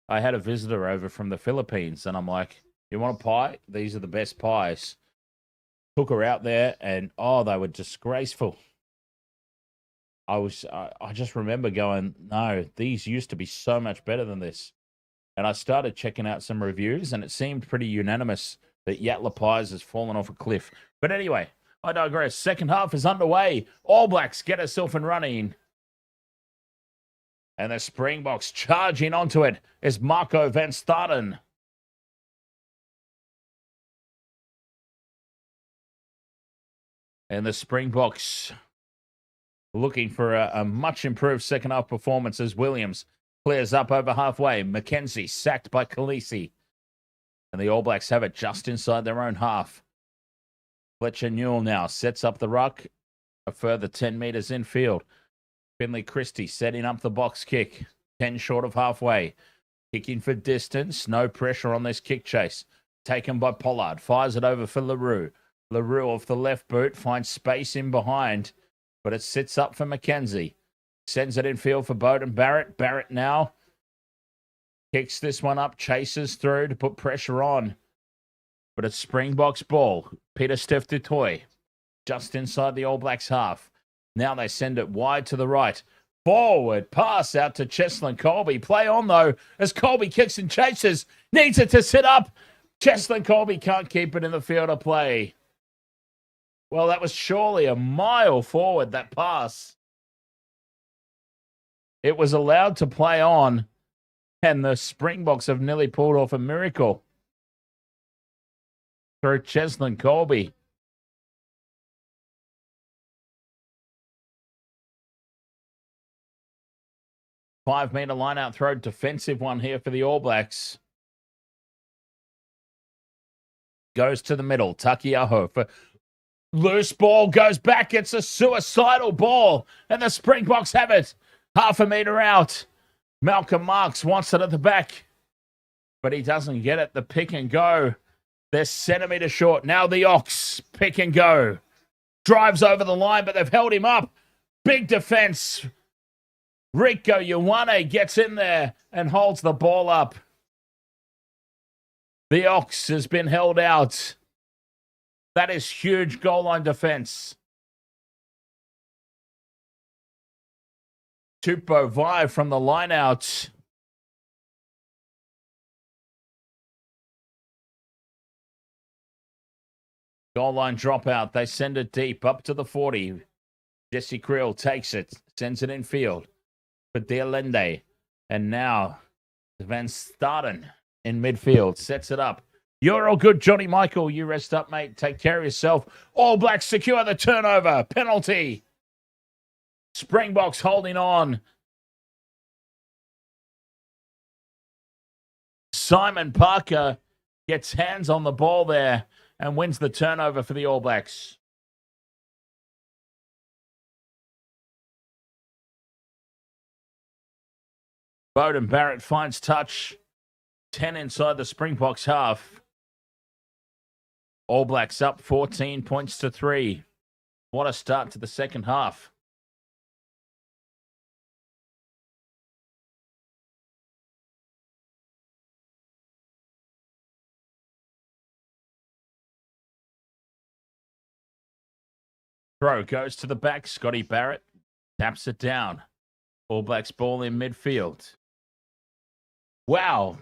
a visitor over from the Philippines, and I'm like, you want a pie? These are the best pies. Took her out there, and they were disgraceful. I just remember going, no, these used to be so much better than this. And I started checking out some reviews, and it seemed pretty unanimous that Yatla pies has fallen off a cliff. But anyway, I digress. Second half is underway. All Blacks get herself and running. And the Springboks charging onto it is Marco van Staden. And the Springboks looking for a much improved second half performance as Williams clears up over halfway. McKenzie sacked by Khaleesi. And the All Blacks have it just inside their own half. Fletcher Newell now sets up the ruck a further 10 metres infield. Finley Christie setting up the box kick. 10 short of halfway. Kicking for distance. No pressure on this kick chase. Taken by Pollard. Fires it over for LaRue. LaRue off the left boot. Finds space in behind. But it sits up for McKenzie. Sends it infield for Bowden Barrett. Barrett now kicks this one up. Chases through to put pressure on. But it's Springboks ball. Peter Steph du Toit. Just inside the All Blacks half. Now they send it wide to the right. Forward pass out to Cheslin Colby. Play on, though, as Colby kicks and chases. Needs it to sit up. Cheslin Colby can't keep it in the field of play. Well, that was surely a mile forward, that pass. It was allowed to play on, and the Springboks have nearly pulled off a miracle through Cheslin Colby. Five-meter line-out throw, defensive one here for the All Blacks. Goes to the middle. Taki Ahoy for loose ball, goes back. It's a suicidal ball, and the Springboks have it. Half a meter out. Malcolm Marks wants it at the back, but he doesn't get it. The pick and go. They're centimetre short. Now the Ox, pick and go. Drives over the line, but they've held him up. Big defense. Rico Ioane gets in there and holds the ball up. The Ox has been held out. That is huge goal line defense. Tupou Vai from the line out. Goal line dropout. They send it deep up to the 40. Jesse Creel takes it, sends it in field for Dealende. And now Van Staden in midfield sets it up. You're all good, Johnny Michael. You rest up, mate. Take care of yourself. All Blacks secure the turnover. Penalty. Springboks holding on. Simon Parker gets hands on the ball there and wins the turnover for the All Blacks. Bowden Barrett finds touch. 10 inside the Springboks half. All Blacks up 14 points to 3. What a start to the second half. Throw goes to the back. Scotty Barrett taps it down. All Blacks ball in midfield. Wow.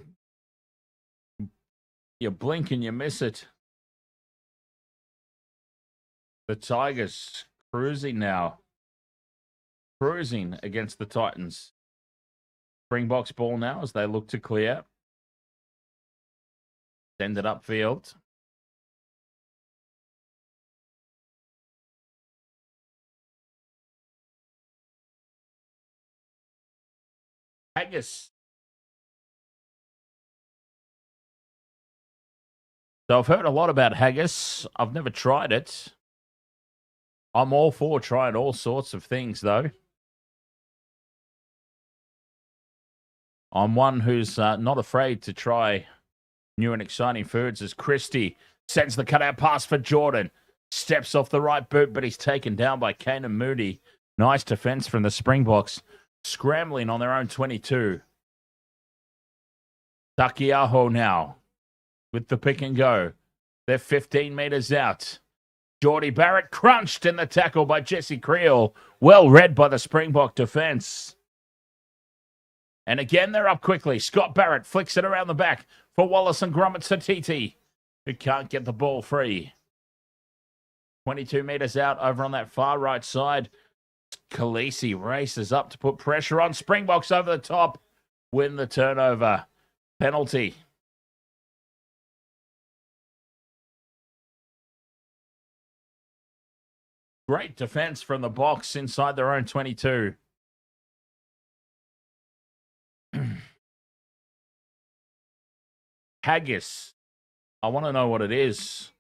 You blink and you miss it. The Tigers cruising now. Cruising against the Titans. Springboks ball now as they look to clear. Send it upfield. Haggis. So I've heard a lot about haggis. I've never tried it. I'm all for trying all sorts of things, though. I'm one who's not afraid to try new and exciting foods as Christie sends the cutout pass for Jordan. Steps off the right boot, but he's taken down by Kanan Moody. Nice defense from the Springboks. Scrambling on their own 22. Takiaho now with the pick and go. They're 15 meters out. Geordie Barrett crunched in the tackle by Jesse Creel. Well read by the Springbok defense. And again, they're up quickly. Scott Barrett flicks it around the back for Wallace and Gromit Satiti, who can't get the ball free. 22 meters out over on that far right side. Khaleesi races up to put pressure on. Springboks over the top. Win the turnover. Penalty. Great defense from the box inside their own 22. Haggis. I want to know what it is.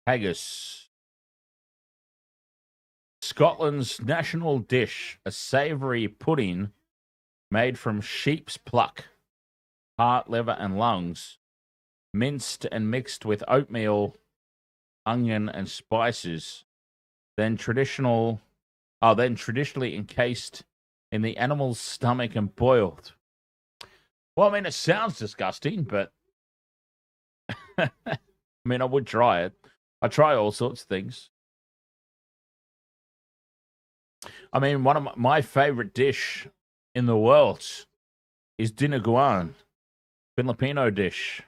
Haggis. Scotland's national dish, a savoury pudding made from sheep's pluck, heart, liver, and lungs, minced and mixed with oatmeal, onion, and spices, then traditionally encased in the animal's stomach and boiled. Well, I mean, it sounds disgusting, but I mean, I would try it. I try all sorts of things. I mean, one of my favorite dish in the world is dinuguan, Filipino dish.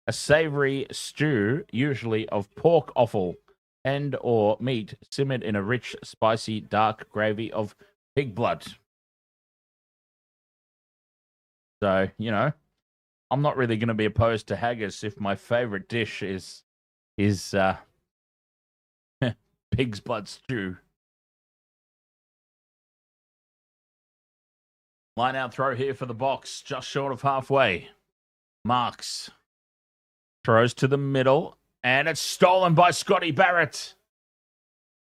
A savory stew, usually of pork offal and or meat, simmered in a rich, spicy, dark gravy of pig blood. So, you know, I'm not really going to be opposed to haggis if my favorite dish is pig's blood stew. Line out throw here for the Boks, just short of halfway. Marks throws to the middle, and it's stolen by Scotty Barrett.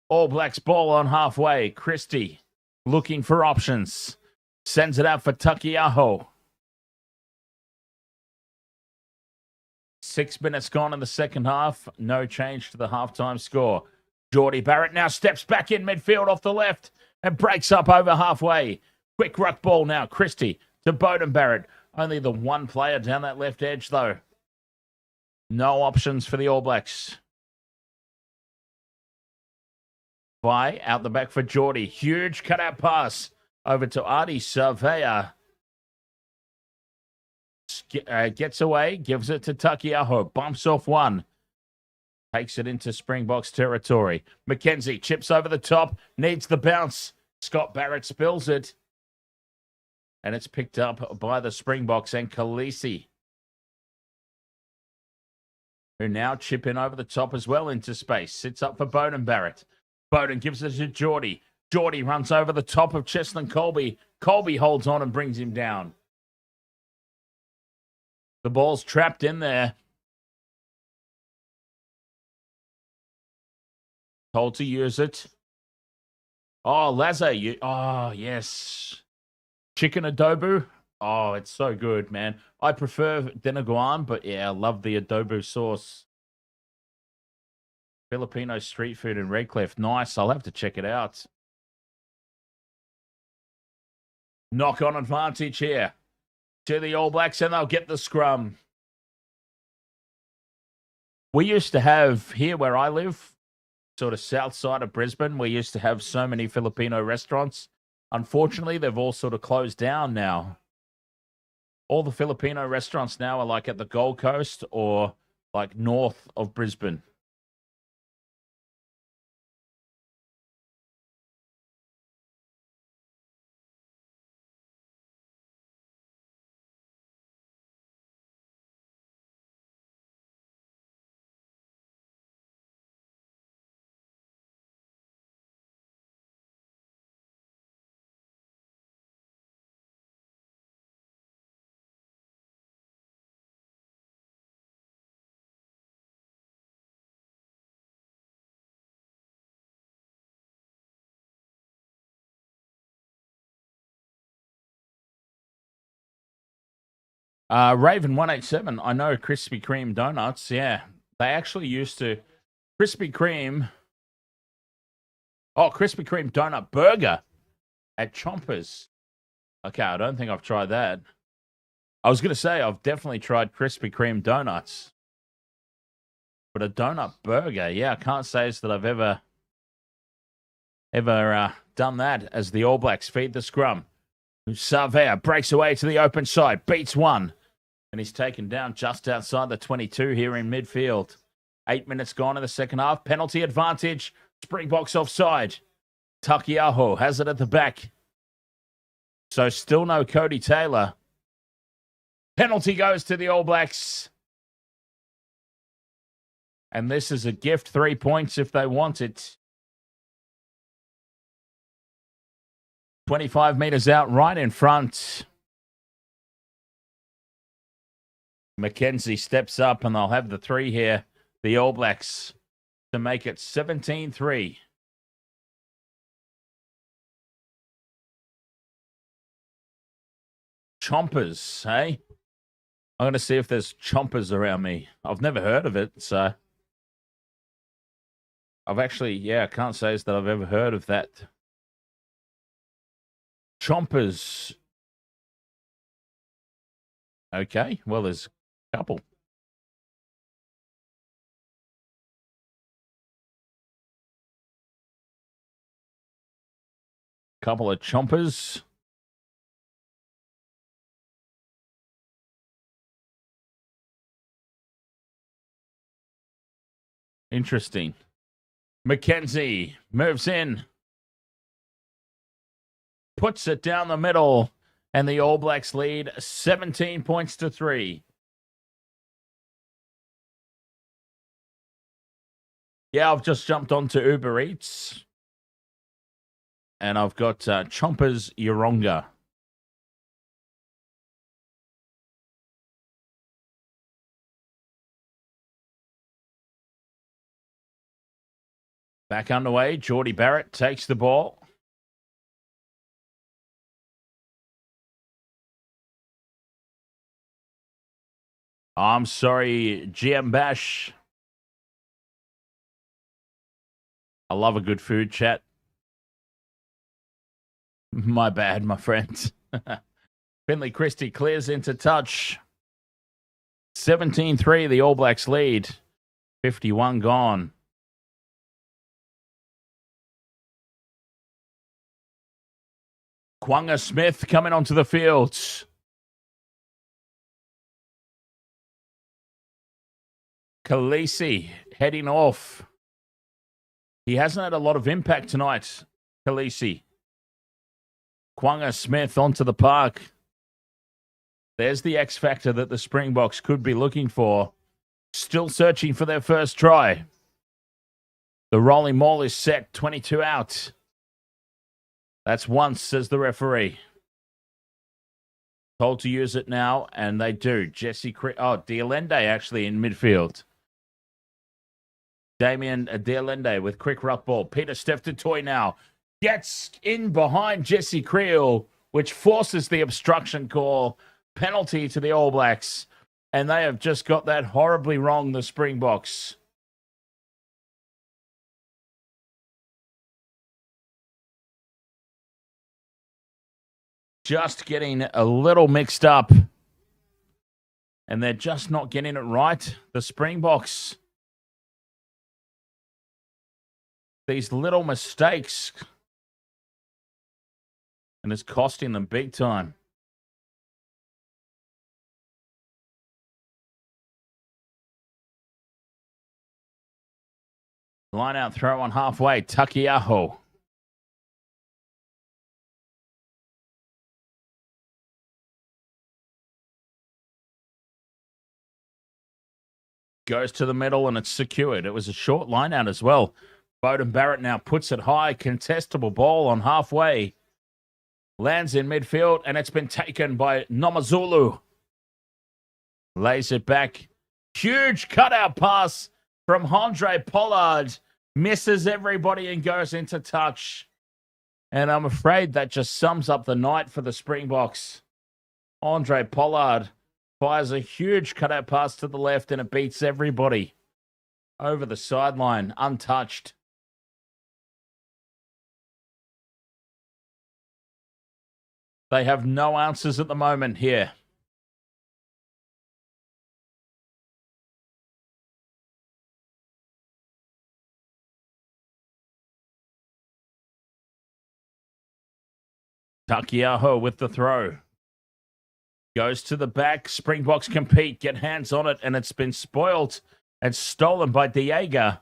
All Blacks ball on halfway. Christie looking for options. Sends it out for Takiaho. 6 minutes gone in the second half. No change to the halftime score. Geordie Barrett now steps back in midfield off the left and breaks up over halfway. Quick ruck ball now. Christie to Bowden Barrett. Only the one player down that left edge, though. No options for the All Blacks. By out the back for Geordie. Huge cutout pass over to Adi Surveyor. Gets away, gives it to Takiaho. Bumps off one. Takes it into Springboks territory. Mackenzie chips over the top, needs the bounce. Scott Barrett spills it. And it's picked up by the Springboks and Khaleesi, who now chip in over the top as well into space. Sits up for Bowden Barrett. Bowden gives it to Geordie. Geordie runs over the top of Cheslin Colby. Colby holds on and brings him down. The ball's trapped in there. Told to use it. Oh, Lazo. Oh, yes. Chicken adobo. Oh, it's so good, man. I prefer Denaguan, but yeah, I love the adobo sauce. Filipino street food in Redcliffe. Nice. I'll have to check it out. Knock on advantage here to the All Blacks, and they'll get the scrum. We used to have, here where I live, sort of south side of Brisbane, we used to have so many Filipino restaurants. Unfortunately, they've all sort of closed down now. All the Filipino restaurants now are like at the Gold Coast or like north of Brisbane. Raven 187. I know Krispy Kreme donuts. Yeah, they actually used to Krispy Kreme. Oh, Krispy Kreme donut burger at Chompers. Okay, I don't think I've tried that. I was gonna say I've definitely tried Krispy Kreme donuts, but a donut burger, yeah, I can't say that I've ever done that. As the All Blacks feed the scrum. Savea breaks away to the open side, beats one, and he's taken down just outside the 22 here in midfield. 8 minutes gone in the second half. Penalty advantage. Springboks offside. Takiaho has it at the back. So still no Cody Taylor. Penalty goes to the All Blacks. And this is a gift, 3 points if they want it. 25 meters out, right in front. Mackenzie steps up, and they'll have the 3 here. The All Blacks to make it 17-3. Chompers, hey? I'm going to see if there's chompers around me. I've never heard of it, so... I've actually, yeah, I can't say that I've ever heard of that. Chompers. Okay, well, there's a couple. Couple of chompers. Interesting. Mackenzie moves in. Puts it down the middle. And the All Blacks lead 17 points to 3. Yeah, I've just jumped onto Uber Eats. And I've got Chompers Yoronga. Back underway. Geordie Barrett takes the ball. I'm sorry, GM Bash. I love a good food chat. My bad, my friend. Finley Christie clears into touch. 17-3, the All Blacks lead. 51 gone. Kwanga Smith coming onto the field. Khaleesi heading off. He hasn't had a lot of impact tonight, Khaleesi. Kwanga Smith onto the park. There's the X factor that the Springboks could be looking for. Still searching for their first try. The rolling maul is set, 22 out. That's once, says the referee. Told to use it now, and they do. Dialende actually in midfield. Damien Dialende with quick ruck ball. Peter Steph Toy now gets in behind Jesse Creel, which forces the obstruction call. Penalty to the All Blacks. And they have just got that horribly wrong, the Springboks. Just getting a little mixed up. And they're just not getting it right. The Springboks. These little mistakes. And it's costing them big time. Line out, throw on halfway. Takiaho. Goes to the middle and it's secured. It was a short line out as well. Beauden Barrett now puts it high. Contestable ball on halfway. Lands in midfield and it's been taken by Nomazulu. Lays it back. Huge cutout pass from Andre Pollard. Misses everybody and goes into touch. And I'm afraid that just sums up the night for the Springboks. Andre Pollard fires a huge cutout pass to the left and it beats everybody over the sideline, untouched. They have no answers at the moment here. Takiaho with the throw. Goes to the back. Springboks compete. Get hands on it. And it's been spoiled and stolen by Diego.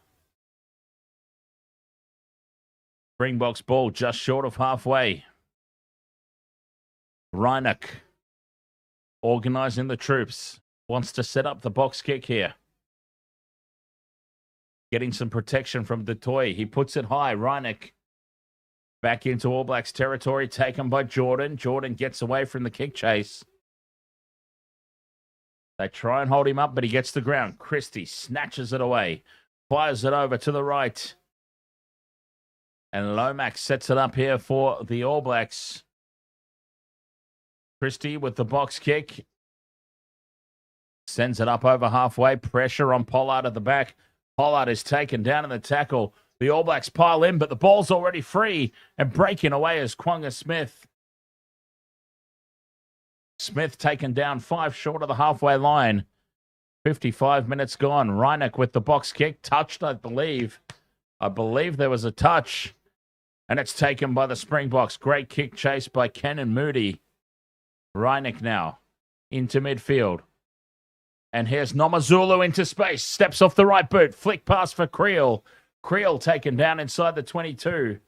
Springboks ball just short of halfway. Reinach organising the troops. Wants to set up the box kick here. Getting some protection from Detoy. He puts it high. Reinach back into All Blacks territory, taken by Jordan. Jordan gets away from the kick chase. They try and hold him up, but he gets the ground. Christie snatches it away. Fires it over to the right. And Lomax sets it up here for the All Blacks. Christie with the box kick. Sends it up over halfway. Pressure on Pollard at the back. Pollard is taken down in the tackle. The All Blacks pile in, but the ball's already free and breaking away is Kwanga Smith. Smith taken down 5 short of the halfway line. 55 minutes gone. Reinach with the box kick. Touched, I believe. I believe there was a touch. And it's taken by the Springboks. Great kick chase by Kenan Moody. Reinach now into midfield. And here's Nomazulu into space. Steps off the right boot. Flick pass for Creel. Creel taken down inside the 22.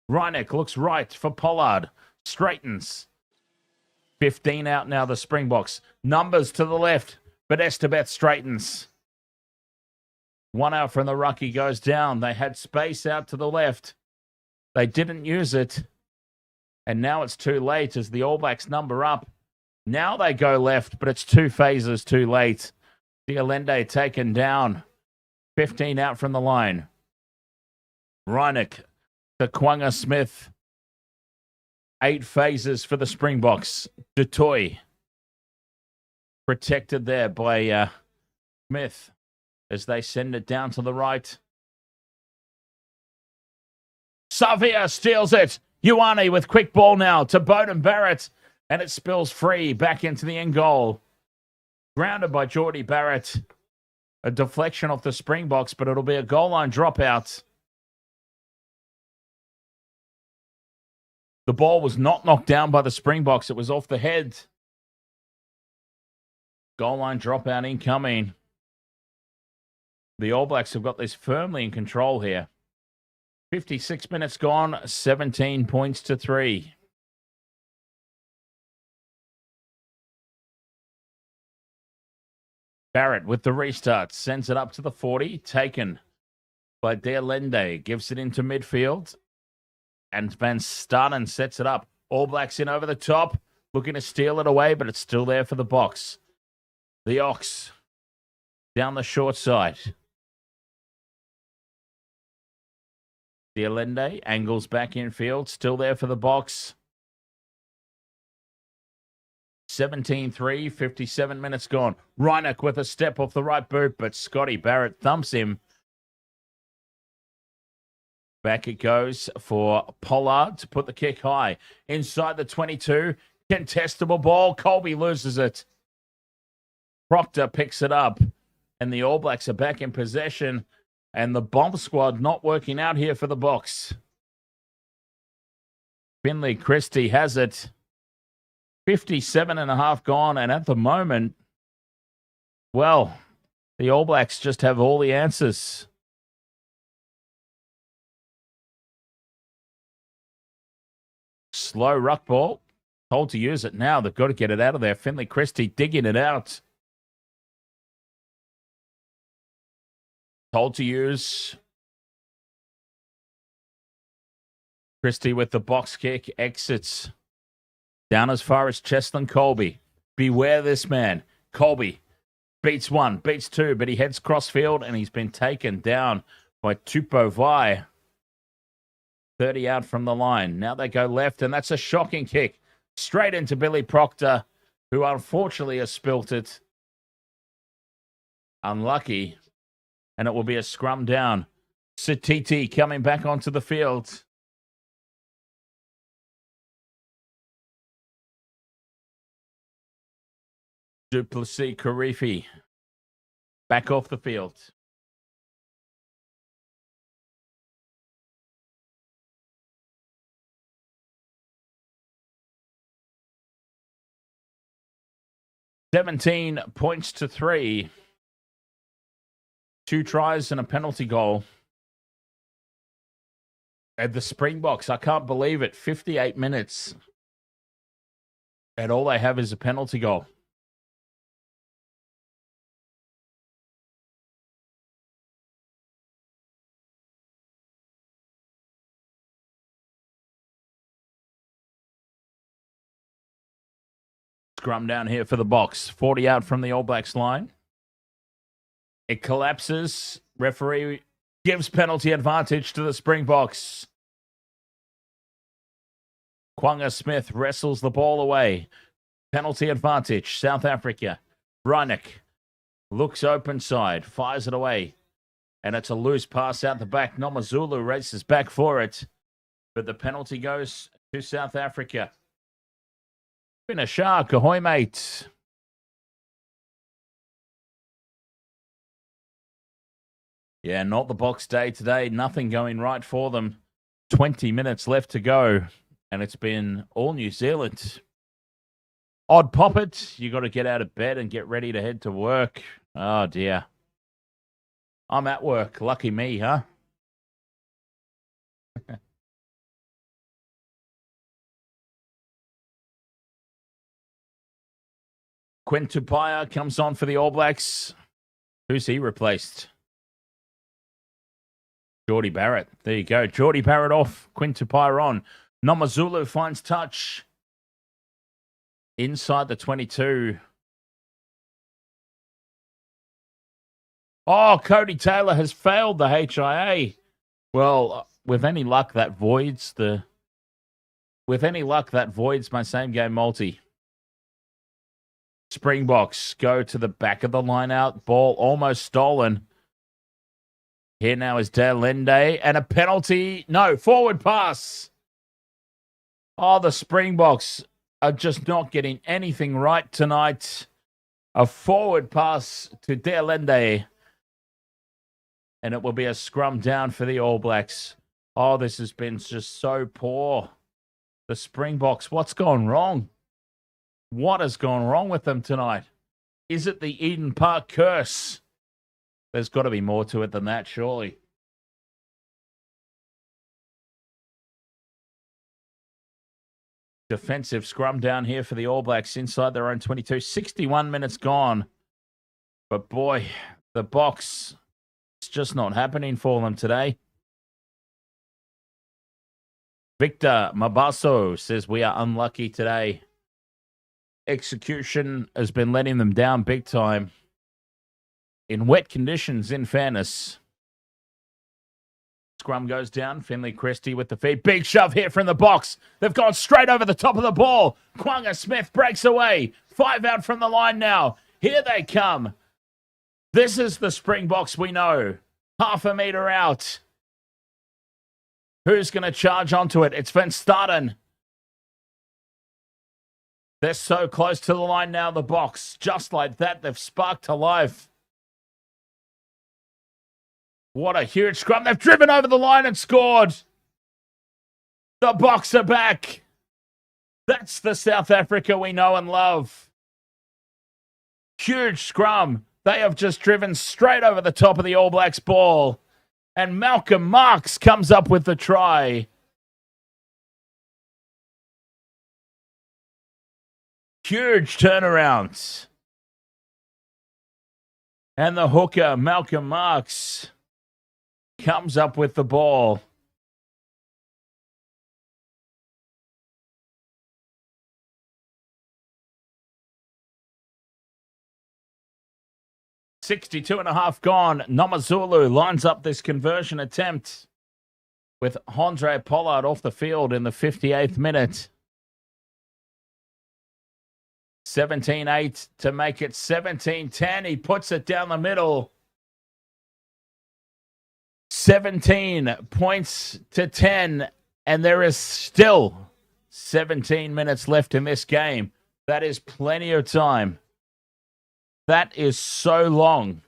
Reinach looks right for Pollard. Straightens. 15 out now, the Springboks. Numbers to the left, but Estebeth straightens. 1 out from the ruck, he goes down. They had space out to the left. They didn't use it. And now it's too late as the All Blacks number up. Now they go left, but it's 2 phases too late. Dialende taken down. 15 out from the line. Reinach to Kwanga Smith. 8 phases for the Springboks. Detoy protected there by Smith as they send it down to the right. Savia steals it. Ioane with quick ball now to Beauden Barrett. And it spills free back into the end goal. Grounded by Geordie Barrett. A deflection off the Springboks, but it'll be a goal line dropout. The ball was not knocked down by the Springboks. It was off the head. Goal line dropout incoming. The All Blacks have got this firmly in control here. 56 minutes gone, 17 points to 3. Barrett with the restart, sends it up to the 40, taken by Derlende, gives it into midfield, and Van Staden sets it up. All Blacks in over the top, looking to steal it away, but it's still there for the Boks. The Ox down the short side. Derlende angles back infield, still there for the Boks. 17-3, 57 minutes gone. Reinach with a step off the right boot, but Scotty Barrett thumps him. Back it goes for Pollard to put the kick high. Inside the 22, contestable ball. Colby loses it. Proctor picks it up, and the All Blacks are back in possession, and the bomb squad not working out here for the Boks. Finley Christie has it. 57.5 gone, and at the moment, well, the All Blacks just have all the answers. Slow ruck ball. Told to use it now. They've got to get it out of there. Finley Christie digging it out. Told to use. Christie with the box kick. Exits. Down as far as Cheslin Colby. Beware this man. Colby beats one, beats two, but he heads crossfield and he's been taken down by Tupou Vai. 30 out from the line. Now they go left, and that's a shocking kick. Straight into Billy Proctor, who unfortunately has spilt it. Unlucky. And it will be a scrum down. Satiti coming back onto the field. Duplessis Karifi back off the field. $17 points to 3. 2 tries and a penalty goal. At the Springboks, I can't believe it. 58 minutes. And all they have is a penalty goal. Scrum down here for the Boks. 40 out from the All Blacks line. It collapses. Referee gives penalty advantage to the Springboks. Kwanga Smith wrestles the ball away. Penalty advantage. South Africa. Reinach looks open side. Fires it away. And it's a loose pass out the back. Nomazulu races back for it. But the penalty goes to South Africa. Been a shark, ahoy, mate. Yeah, not the Boks day today. Nothing going right for them. 20 minutes left to go, and it's been all New Zealand. Odd poppet. You got to get out of bed and get ready to head to work. Oh, dear. I'm at work. Lucky me, huh? Quinn Tupaia comes on for the All Blacks. Who's he replaced? Geordie Barrett. There you go. Geordie Barrett off. Quinn Tupaia on. Nomazulu finds touch. Inside the 22. Oh, Cody Taylor has failed the HIA. Well, with any luck, that voids my same game multi. Springboks go to the back of the line out. Ball almost stolen. Here now is Derlende. And a penalty. No, forward pass. Oh, the Springboks are just not getting anything right tonight. A forward pass to Derlende. And it will be a scrum down for the All Blacks. Oh, this has been just so poor. The Springboks, what's gone wrong? What has gone wrong with them tonight? Is it the Eden Park curse? There's got to be more to it than that, surely. Defensive scrum down here for the All Blacks inside their own 22. 61 minutes gone. But boy, the box, it's just not happening for them today. Victor Mabaso says we are unlucky today. Execution has been letting them down big time. In wet conditions, in fairness. Scrum goes down. Finley Christie with the feed. Big shove here from the box. They've gone straight over the top of the ball. Kwanga Smith breaks away. 5 out from the line now. Here they come. This is the Springboks we know. Half a metre out. Who's going to charge onto it? It's Van Staden. They're so close to the line now, the box. Just like that, they've sparked to life. What a huge scrum. They've driven over the line and scored. The box are back. That's the South Africa we know and love. Huge scrum. They have just driven straight over the top of the All Blacks ball. And Malcolm Marx comes up with the try. Huge turnaround. And the hooker, Malcolm Marx, comes up with the ball. .62.5 gone. Nomazulu lines up this conversion attempt with Andre Pollard off the field in the 58th minute. 17-8 to make it 17-10. He puts it down the middle. 17 points to 10, and there is still 17 minutes left in this game. That is plenty of time. That is so long.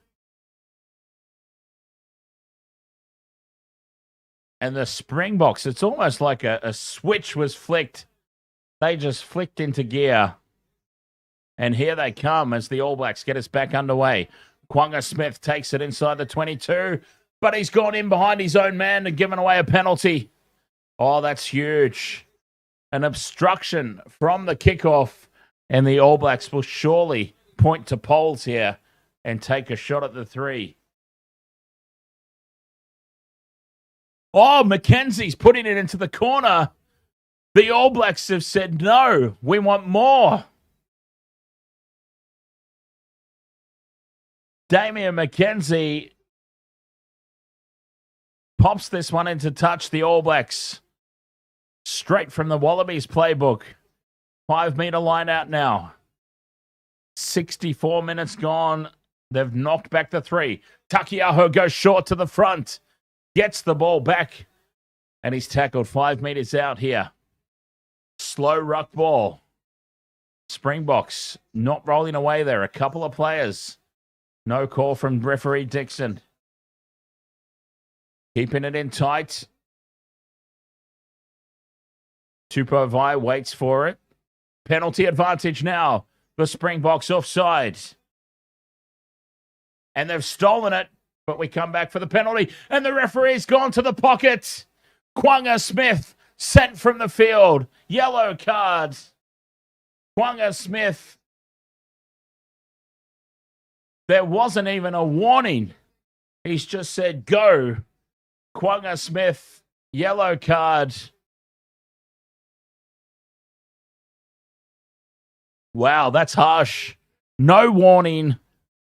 And the Springboks, it's almost like a switch was flicked. They just flicked into gear. And here they come as the All Blacks get us back underway. Kwanga Smith takes it inside the 22, but he's gone in behind his own man and given away a penalty. Oh, that's huge. An obstruction from the kickoff, and the All Blacks will surely point to poles here and take a shot at the 3. Oh, Mackenzie's putting it into the corner. The All Blacks have said, no, we want more. Damian McKenzie pops this one into touch, the All Blacks. Straight from the Wallabies playbook. 5 metre line out now. 64 minutes gone. They've knocked back the 3. Takiaho goes short to the front. Gets the ball back. And he's tackled 5 metres out here. Slow ruck ball. Springboks not rolling away there. A couple of players. No call from referee Dixon. Keeping it in tight. Tupovai waits for it. Penalty advantage now. The Springboks offside. And they've stolen it, but we come back for the penalty. And the referee's gone to the pocket. Kwanga Smith sent from the field. Yellow card. Kwanga Smith. There wasn't even a warning. He's just said, go. Kwanga Smith, yellow card. Wow, that's harsh. No warning.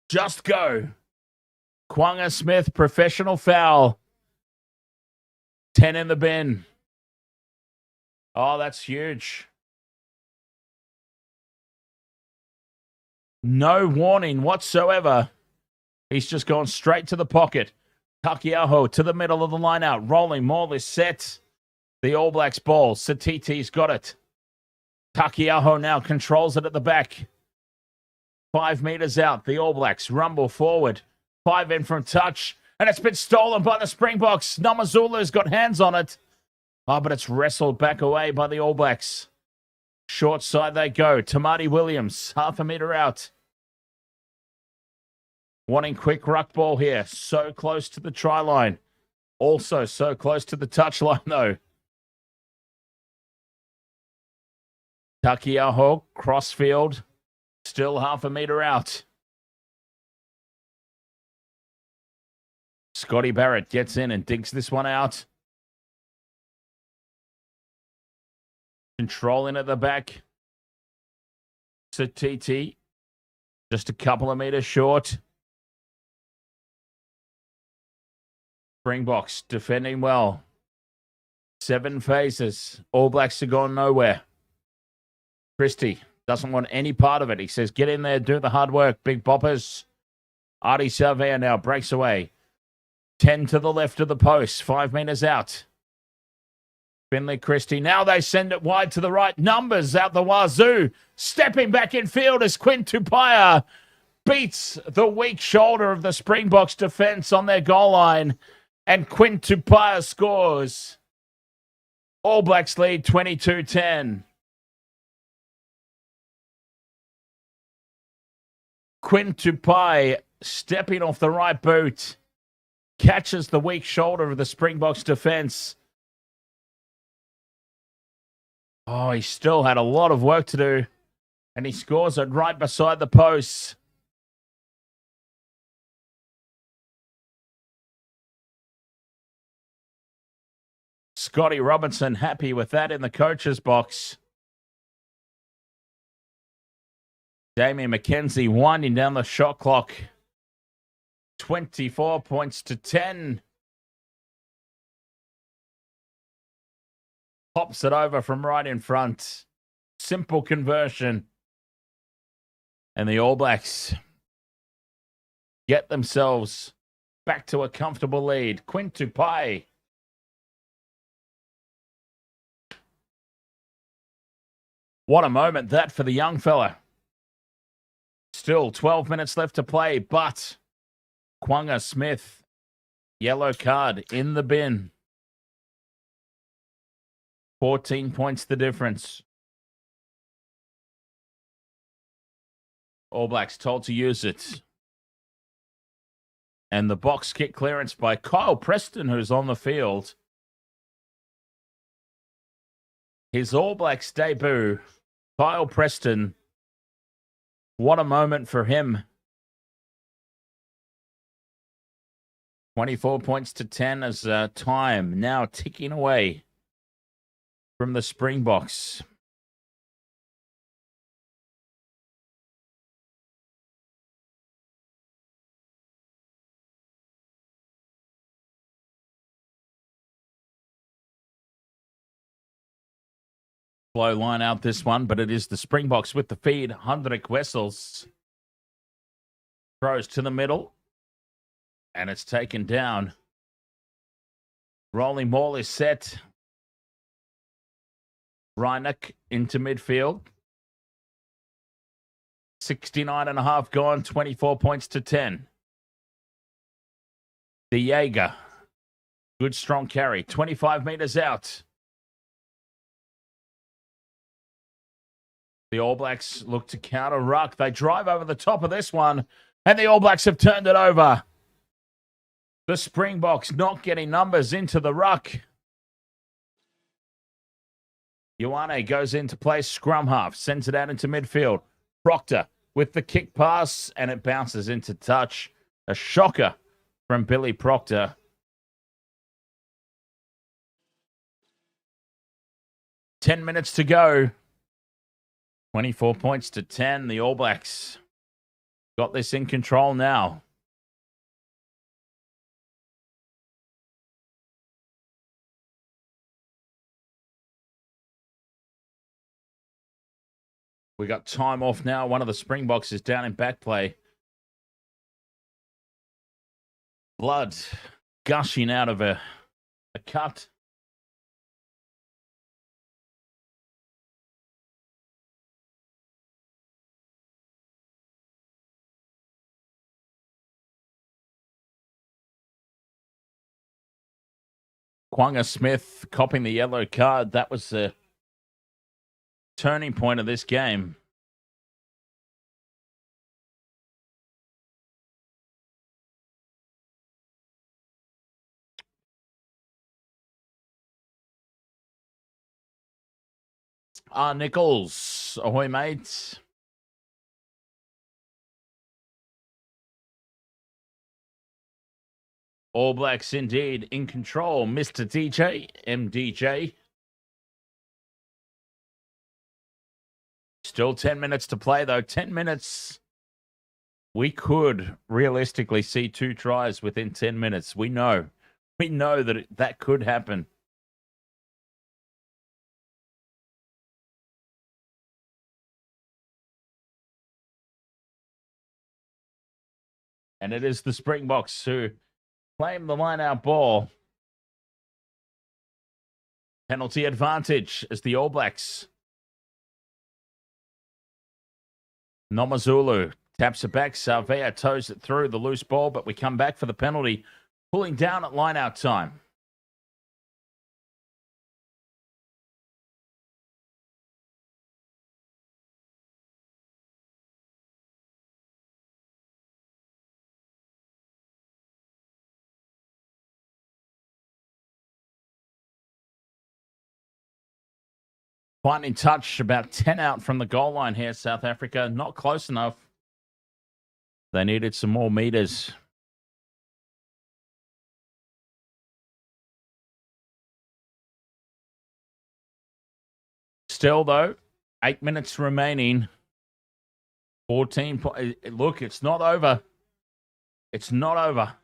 Just go. Kwanga Smith, professional foul. 10 in the bin. Oh, that's huge. No warning whatsoever. He's just gone straight to the pocket. Takiaho to the middle of the line out. Rolling, Maul is set. The All Blacks ball. Satiti's got it. Takiaho now controls it at the back. 5 metres out. The All Blacks rumble forward. 5 in from touch. And it's been stolen by the Springboks. Nomazulu's got hands on it. Oh, but it's wrestled back away by the All Blacks. Short side they go. Tamati Williams, half a metre out. Wanting quick ruck ball here. So close to the try line. Also so close to the touch line, though. Ahoy, crossfield. Still half a metre out. Scotty Barrett gets in and digs this one out. Controlling at the back. Satiti. Just a couple of meters short. Springboks defending well. 7 phases. All Blacks are gone nowhere. Christie doesn't want any part of it. He says, get in there, do the hard work. Big boppers. Artie Salvea now breaks away. 10 to the left of the post. 5 meters out. Finley Christie. Now they send it wide to the right. Numbers out the wazoo. Stepping back in field as Quinn Tupaia beats the weak shoulder of the Springboks defense on their goal line. And Quinn Tupaia scores. All Blacks lead 22-10. Quinn Tupaia stepping off the right boot. Catches the weak shoulder of the Springboks defense. Oh, he still had a lot of work to do. And he scores it right beside the posts. Scotty Robinson happy with that in the coach's box. Damien McKenzie winding down the shot clock. 24 points to 10. Pops it over from right in front. Simple conversion. And the All Blacks get themselves back to a comfortable lead. Quinn Tupaia. What a moment that for the young fella. Still 12 minutes left to play, but Kwanga Smith, yellow card in the bin. 14 points the difference. All Blacks told to use it. And the box kick clearance by Kyle Preston, who's on the field. His All Blacks debut. Kyle Preston. What a moment for him. 24 points to 10 as time now ticking away from the Springboks. Slow line out this one, but it is the Springboks with the feed. Hendrik Wessels throws to the middle, and it's taken down. Rolling ball is set. Reinach into midfield. 69.5 gone, 24 points to 10. The Jaeger. Good strong carry, 25 meters out. The All Blacks look to counter ruck. They drive over the top of this one, and the All Blacks have turned it over. The Springboks not getting numbers into the ruck. Ioane goes into play scrum half, sends it out into midfield. Proctor with the kick pass, and it bounces into touch. A shocker from Billy Proctor. Ten minutes to go. 24 points to 10. The All Blacks got this in control now. We got time off now. One of the Springboks is down in back play. Blood gushing out of a cut. Kwanga Smith copping the yellow card. That was the turning point of this game. Nichols. Ahoy, mates. All Blacks indeed in control. Mr. DJ, MDJ. Still 10 minutes to play, though. 10 minutes. We could realistically see 2 tries within 10 minutes. We know. We know that that could happen. And it is the Springboks who claim the line-out ball. Penalty advantage as the All Blacks. Nomazulu taps it back. Sarvea toes it through the loose ball, but we come back for the penalty. Pulling down at line-out time. Finding touch, about 10 out from the goal line here, South Africa. Not close enough. They needed some more meters. Still, though, 8 minutes remaining. 14 Look, it's not over. It's not over.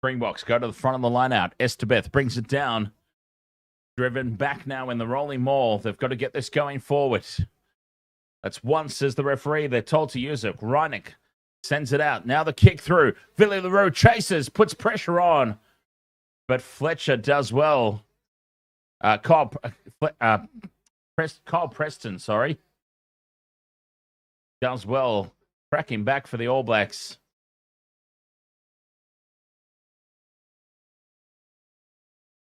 Springboks go to the front of the line out. Estabeth brings it down. Driven back now in the rolling maul. They've got to get this going forward. That's once, says the referee. They're told to use it. Reineck sends it out. Now the kick through. Billy LaRue chases, puts pressure on. But Fletcher does well. Kyle Preston, does well. Cracking back for the All Blacks.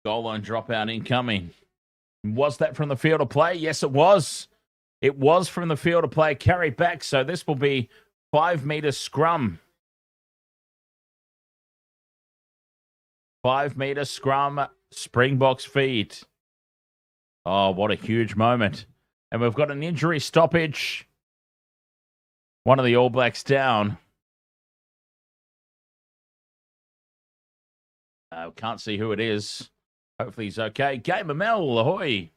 Goal line dropout incoming. Was that from the field of play? Yes, it was. It was from the field of play. Carry back. So this will be 5-meter scrum. 5-meter scrum. Springboks feed. Oh, what a huge moment. And we've got an injury stoppage. One of the All Blacks down. Can't see who it is. Hopefully he's okay. Game of Mel, ahoy.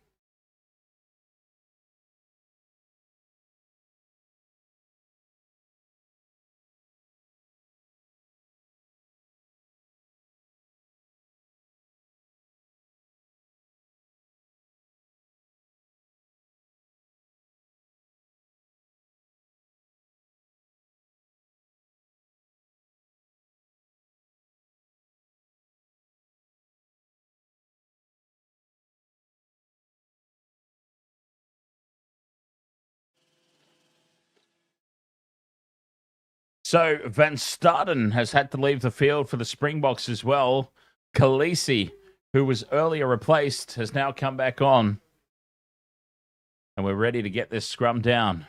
So Van Staden has had to leave the field for the Springboks as well. Khaleesi, who was earlier replaced, has now come back on. And we're ready to get this scrum down.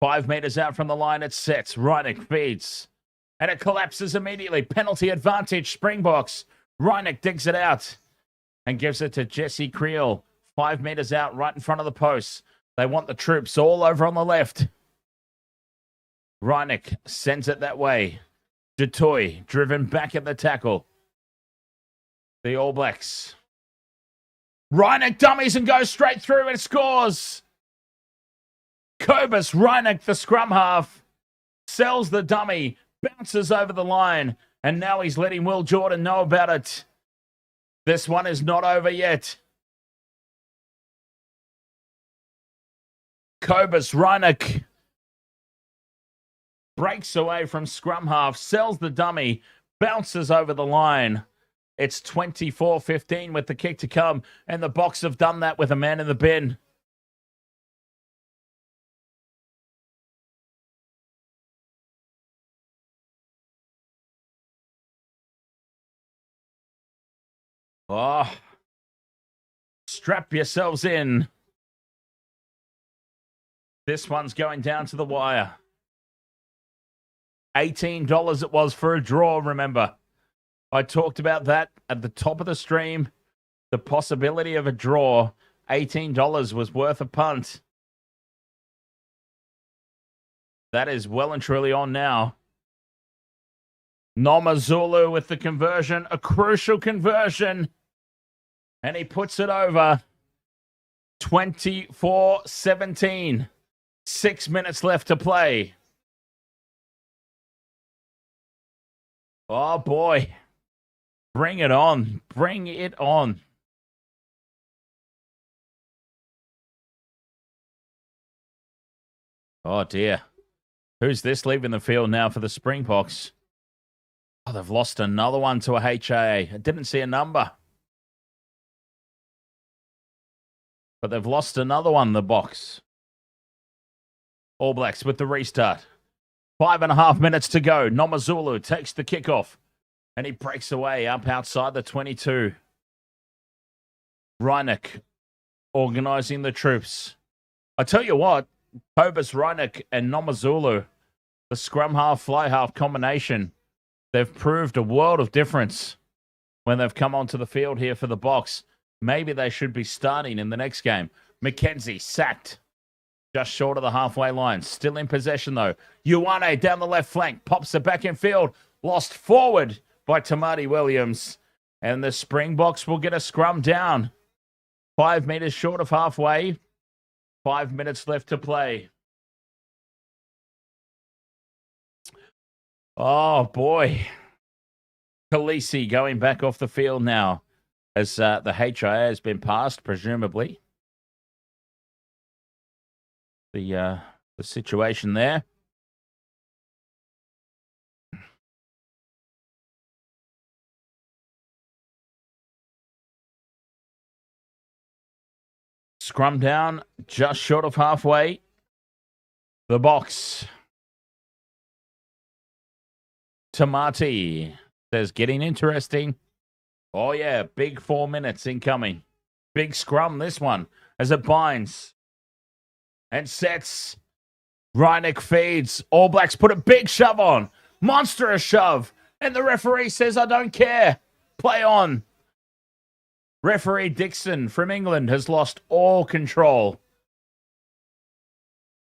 5 meters out from the line, it sets. Reineck feeds. And it collapses immediately. Penalty advantage, Springboks. Reineck digs it out and gives it to Jesse Creel. 5 meters out, right in front of the post. They want the troops all over on the left. Reineck sends it that way. Dutoy driven back at the tackle. The All Blacks. Reineck dummies and goes straight through and scores. Kobus, Reineck, the scrum half, sells the dummy, bounces over the line, and now he's letting Will Jordan know about it. This one is not over yet. Kobus, Reineck breaks away from scrum half, sells the dummy, bounces over the line. It's 24-15 with the kick to come, and the Boks have done that with a man in the bin. Oh, strap yourselves in. This one's going down to the wire. $18 it was for a draw, remember. I talked about that at the top of the stream. The possibility of a draw. $18 was worth a punt. That is well and truly on now. Nomazulu with the conversion, a crucial conversion. And he puts it over. 24-17. 6 minutes left to play. Oh, boy. Bring it on. Bring it on. Oh, dear. Who's this leaving the field now for the Springboks? Oh, they've lost another one to a HIA. I didn't see a number. But they've lost another one, the box. All Blacks with the restart. 5.5 minutes to go. Nomazulu takes the kickoff. And he breaks away up outside the 22. Reineck organising the troops. I tell you what, Pobus, Reineck and Nomazulu, the scrum half, fly half combination, they've proved a world of difference when they've come onto the field here for the Boks. Maybe they should be starting in the next game. McKenzie sacked just short of the halfway line. Still in possession, though. Ioane down the left flank. Pops it back in field. Lost forward by Tamati Williams. And the Springboks will get a scrum down. 5 meters short of halfway. 5 minutes left to play. Oh, boy. Khaleesi going back off the field now as the HIA has been passed, presumably. The situation there. Scrum down, just short of halfway. The Boks. Tamati says, getting interesting. Oh, yeah, big 4 minutes incoming. Big scrum, this one, as it binds. And sets. Reineck feeds. All Blacks put a big shove on. Monstrous shove. And the referee says, I don't care. Play on. Referee Dixon from England has lost all control.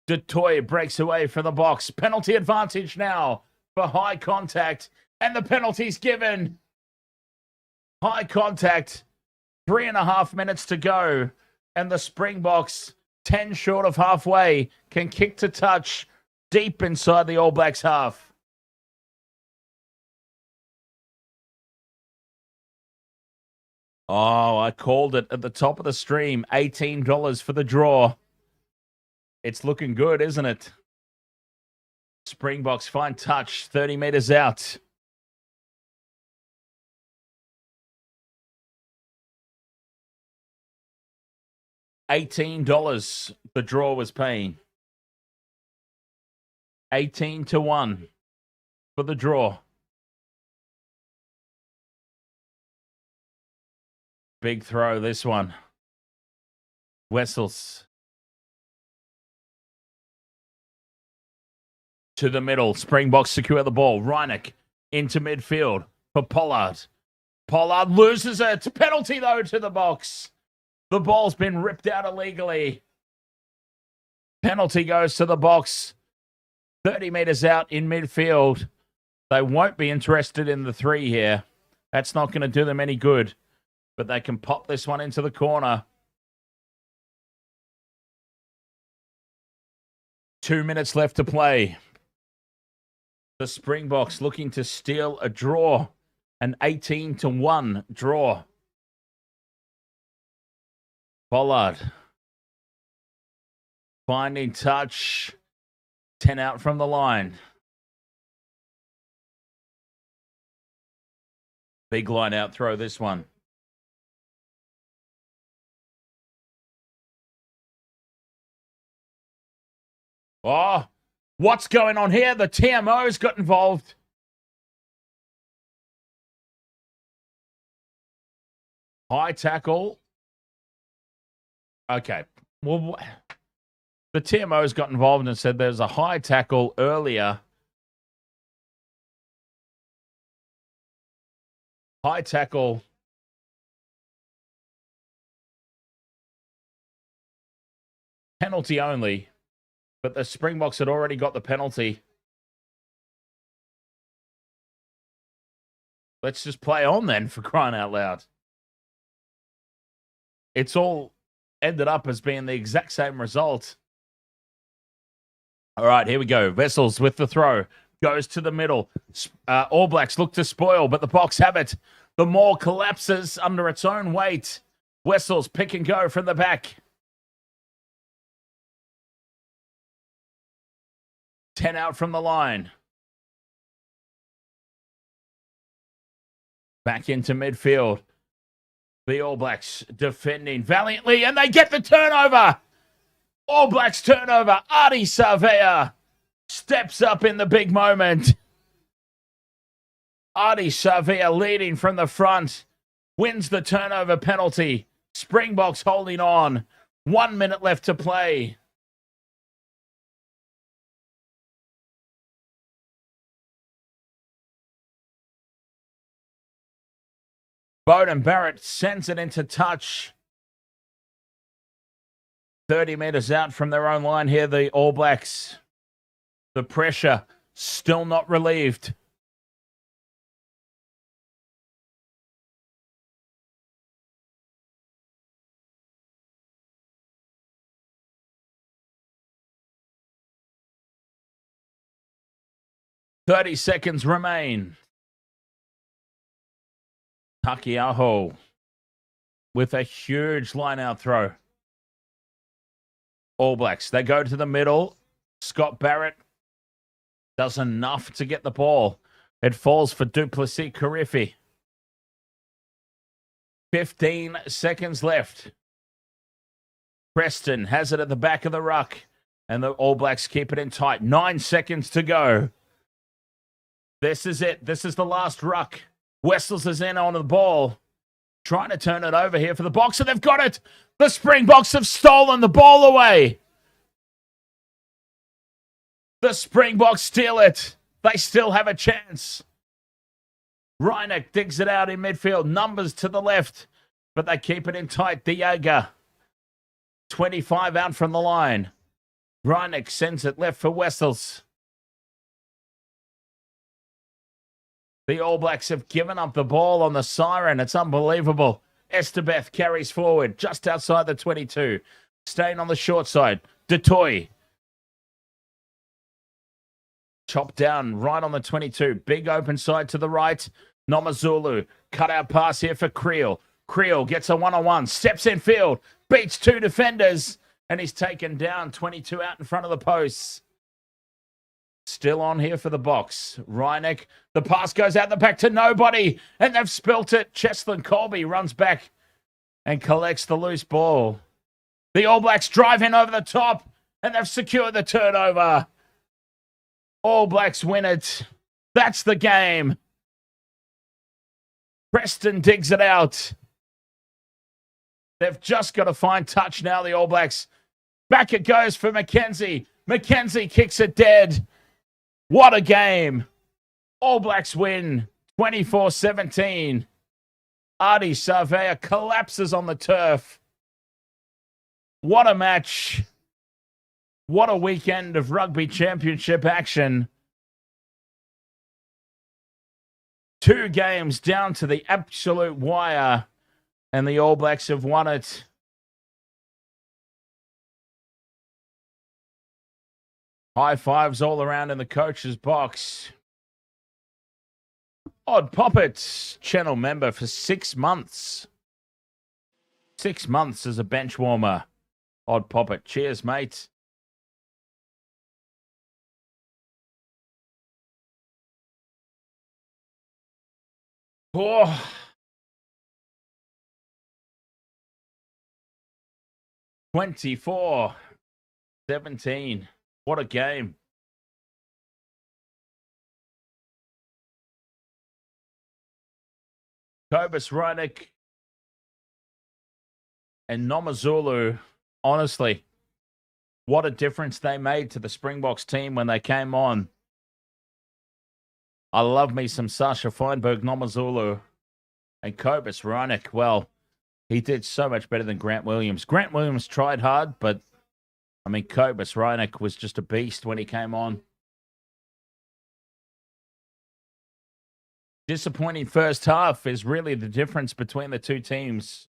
Dutoy breaks away for the Boks. Penalty advantage now for high contact. And the penalty's given. High contact. 3.5 minutes to go. And the Springboks, 10 short of halfway, can kick to touch deep inside the All Blacks half. Oh, I called it at the top of the stream. $18 for the draw. It's looking good, isn't it? Springboks fine touch, 30 meters out. $18 the draw was paying. 18-1 for the draw. Big throw, this one. Wessels. To the middle. Springboks secure the ball. Reineck into midfield for Pollard. Pollard loses it. Penalty, though, to the Boks. The ball's been ripped out illegally. Penalty goes to the Boks. 30 meters out in midfield. They won't be interested in the 3 here. That's not going to do them any good. But they can pop this one into the corner. 2 minutes left to play. The Springboks looking to steal a draw. An 18-1 draw. Pollard. Finding touch. 10 out from the line. Big line out throw, this one. Oh, what's going on here? The TMO's got involved. High tackle. Okay. Well, the TMO's got involved and said there's a high tackle earlier. High tackle. Penalty only. But the Springboks had already got the penalty. Let's just play on then, for crying out loud. It's all ended up as being the exact same result. All right, here we go. Vessels with the throw. Goes to the middle. All Blacks look to spoil, but the Boks have it. The maul collapses under its own weight. Wessels pick and go from the back. 10 out from the line. Back into midfield. The All Blacks defending valiantly, and they get the turnover. All Blacks turnover. Ardie Savea steps up in the big moment. Ardie Savea leading from the front. Wins the turnover penalty. Springboks holding on. 1 minute left to play. Beauden Barrett sends it into touch. 30 metres out from their own line here, the All Blacks. The pressure still not relieved. "30 seconds remain. Ahoy with a huge line-out throw. All Blacks, they go to the middle. Scott Barrett does enough to get the ball. It falls for Duplessis Karifi. 15 seconds left. Preston has it at the back of the ruck, and the All Blacks keep it in tight. 9 seconds to go. This is it. This is the last ruck. Wessels is in on the ball. Trying to turn it over here for the Boks, and they've got it. The Springboks have stolen the ball away. The Springboks steal it. They still have a chance. Reinach digs it out in midfield. Numbers to the left, but they keep it in tight. Diaga, 25 out from the line. Reinach sends it left for Wessels. The All Blacks have given up the ball on the siren. It's unbelievable. Estebeth carries forward just outside the 22. Staying on the short side. Detoy. Chopped down right on the 22. Big open side to the right. Nomazulu. Cut out pass here for Creel. Creel gets a one-on-one. Steps in field. Beats two defenders. And he's taken down. 22 out in front of the posts. Still on here for the Boks. Reinach. The pass goes out the back to nobody. And they've spilt it. Cheslin Colby runs back and collects the loose ball. The All Blacks drive in over the top. And they've secured the turnover. All Blacks win it. That's the game. Preston digs it out. They've just got to find touch now, the All Blacks. Back it goes for McKenzie. McKenzie kicks it dead. What a game. All Blacks win 24-17. Ardie Savea collapses on the turf. What a match. What a weekend of rugby championship action. 2 games down to the absolute wire, and the All Blacks have won it. High fives all around in the coach's box. Odd Poppet, channel member for 6 months. 6 months as a bench warmer. Odd Poppet. Cheers, mate. Oh. 24-17. What a game. Cobus Reinach and Nomazulu, honestly, what a difference they made to the Springboks team when they came on. I love me some Sasha Feinberg Nomazulu. And Cobus Reinick, well, he did so much better than Grant Williams. Grant Williams tried hard, but, I mean, Cobus Reinick was just a beast when he came on. Disappointing first half is really the difference between the two teams.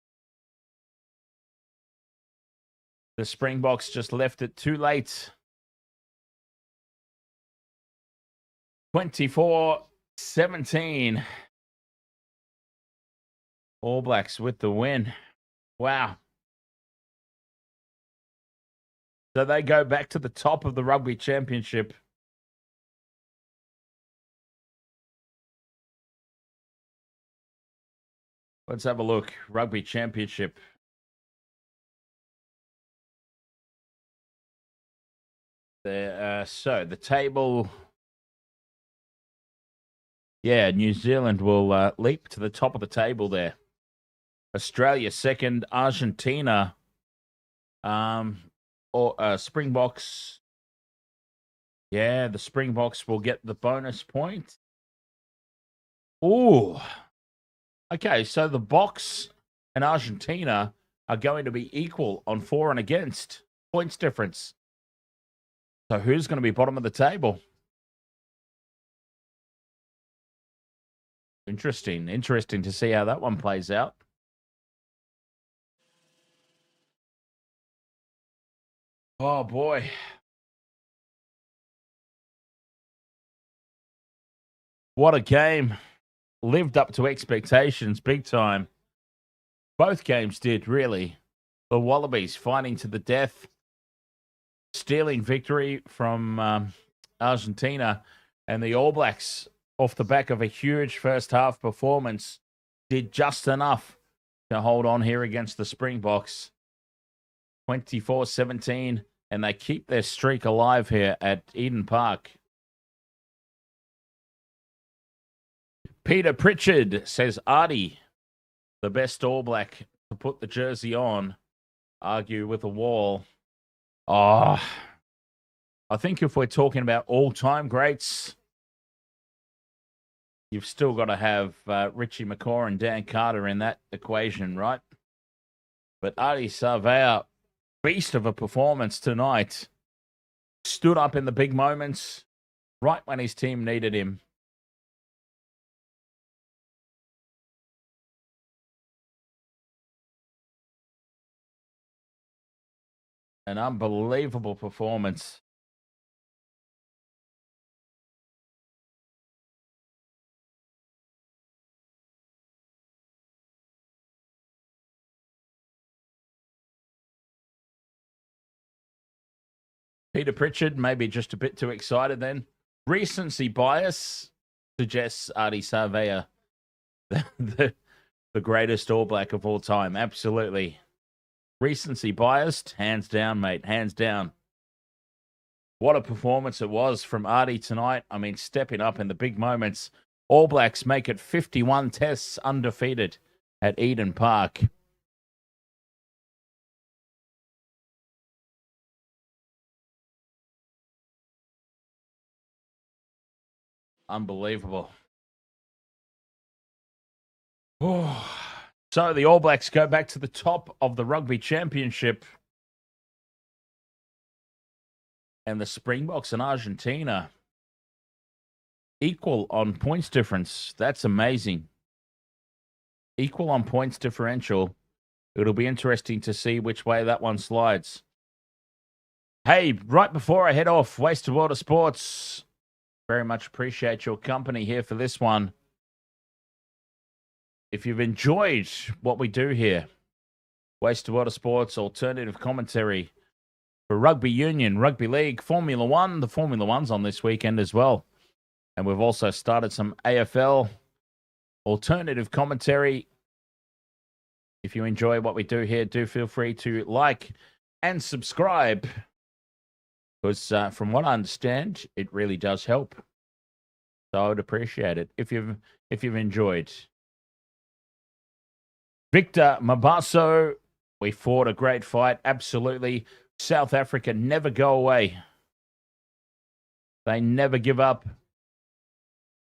The Springboks just left it too late. 24-17. All Blacks with the win. Wow. So they go back to the top of the Rugby Championship. Let's have a look. Rugby Championship. So the table. Yeah, New Zealand will leap to the top of the table there. Australia second, Argentina, Springboks. Yeah, the Springboks will get the bonus point. Ooh. Okay, so the Boks and Argentina are going to be equal on for and against points difference. So who's going to be bottom of the table? Interesting to see how that one plays out. Oh, boy. What a game. Lived up to expectations big time. Both games did, really. The Wallabies fighting to the death, stealing victory from Argentina, and the All Blacks, off the back of a huge first half performance, did just enough to hold on here against the Springboks. 24-17, and they keep their streak alive here at Eden Park. Peter Pritchard says, Artie, the best All Black to put the jersey on, argue with a wall. Oh, I think if we're talking about all-time greats, you've still got to have Richie McCaw and Dan Carter in that equation, right? But Ardie Savea, beast of a performance tonight, stood up in the big moments right when his team needed him. An unbelievable performance. Peter Pritchard, maybe just a bit too excited then. Recency bias suggests Ardie Savea, the greatest All Black of all time. Absolutely. Recency biased, hands down, mate, hands down. What a performance it was from Ardie tonight. I mean, stepping up in the big moments. All Blacks make it 51 tests undefeated at Eden Park. Unbelievable. Oh. So the All Blacks go back to the top of the Rugby Championship. And the Springboks and Argentina equal on points difference. That's amazing. Equal on points differential. It'll be interesting to see which way that one slides. Hey, right before I head off, Wasted World of Sports, very much appreciate your company here for this one. If you've enjoyed what we do here, Wasted World of Sports, alternative commentary for Rugby Union, Rugby League, Formula One. The Formula One's on this weekend as well. And we've also started some AFL alternative commentary. If you enjoy what we do here, do feel free to like and subscribe. Because from what I understand, it really does help. So I would appreciate it if you've enjoyed. Victor Mabaso, we fought a great fight. Absolutely. South Africa never go away. They never give up.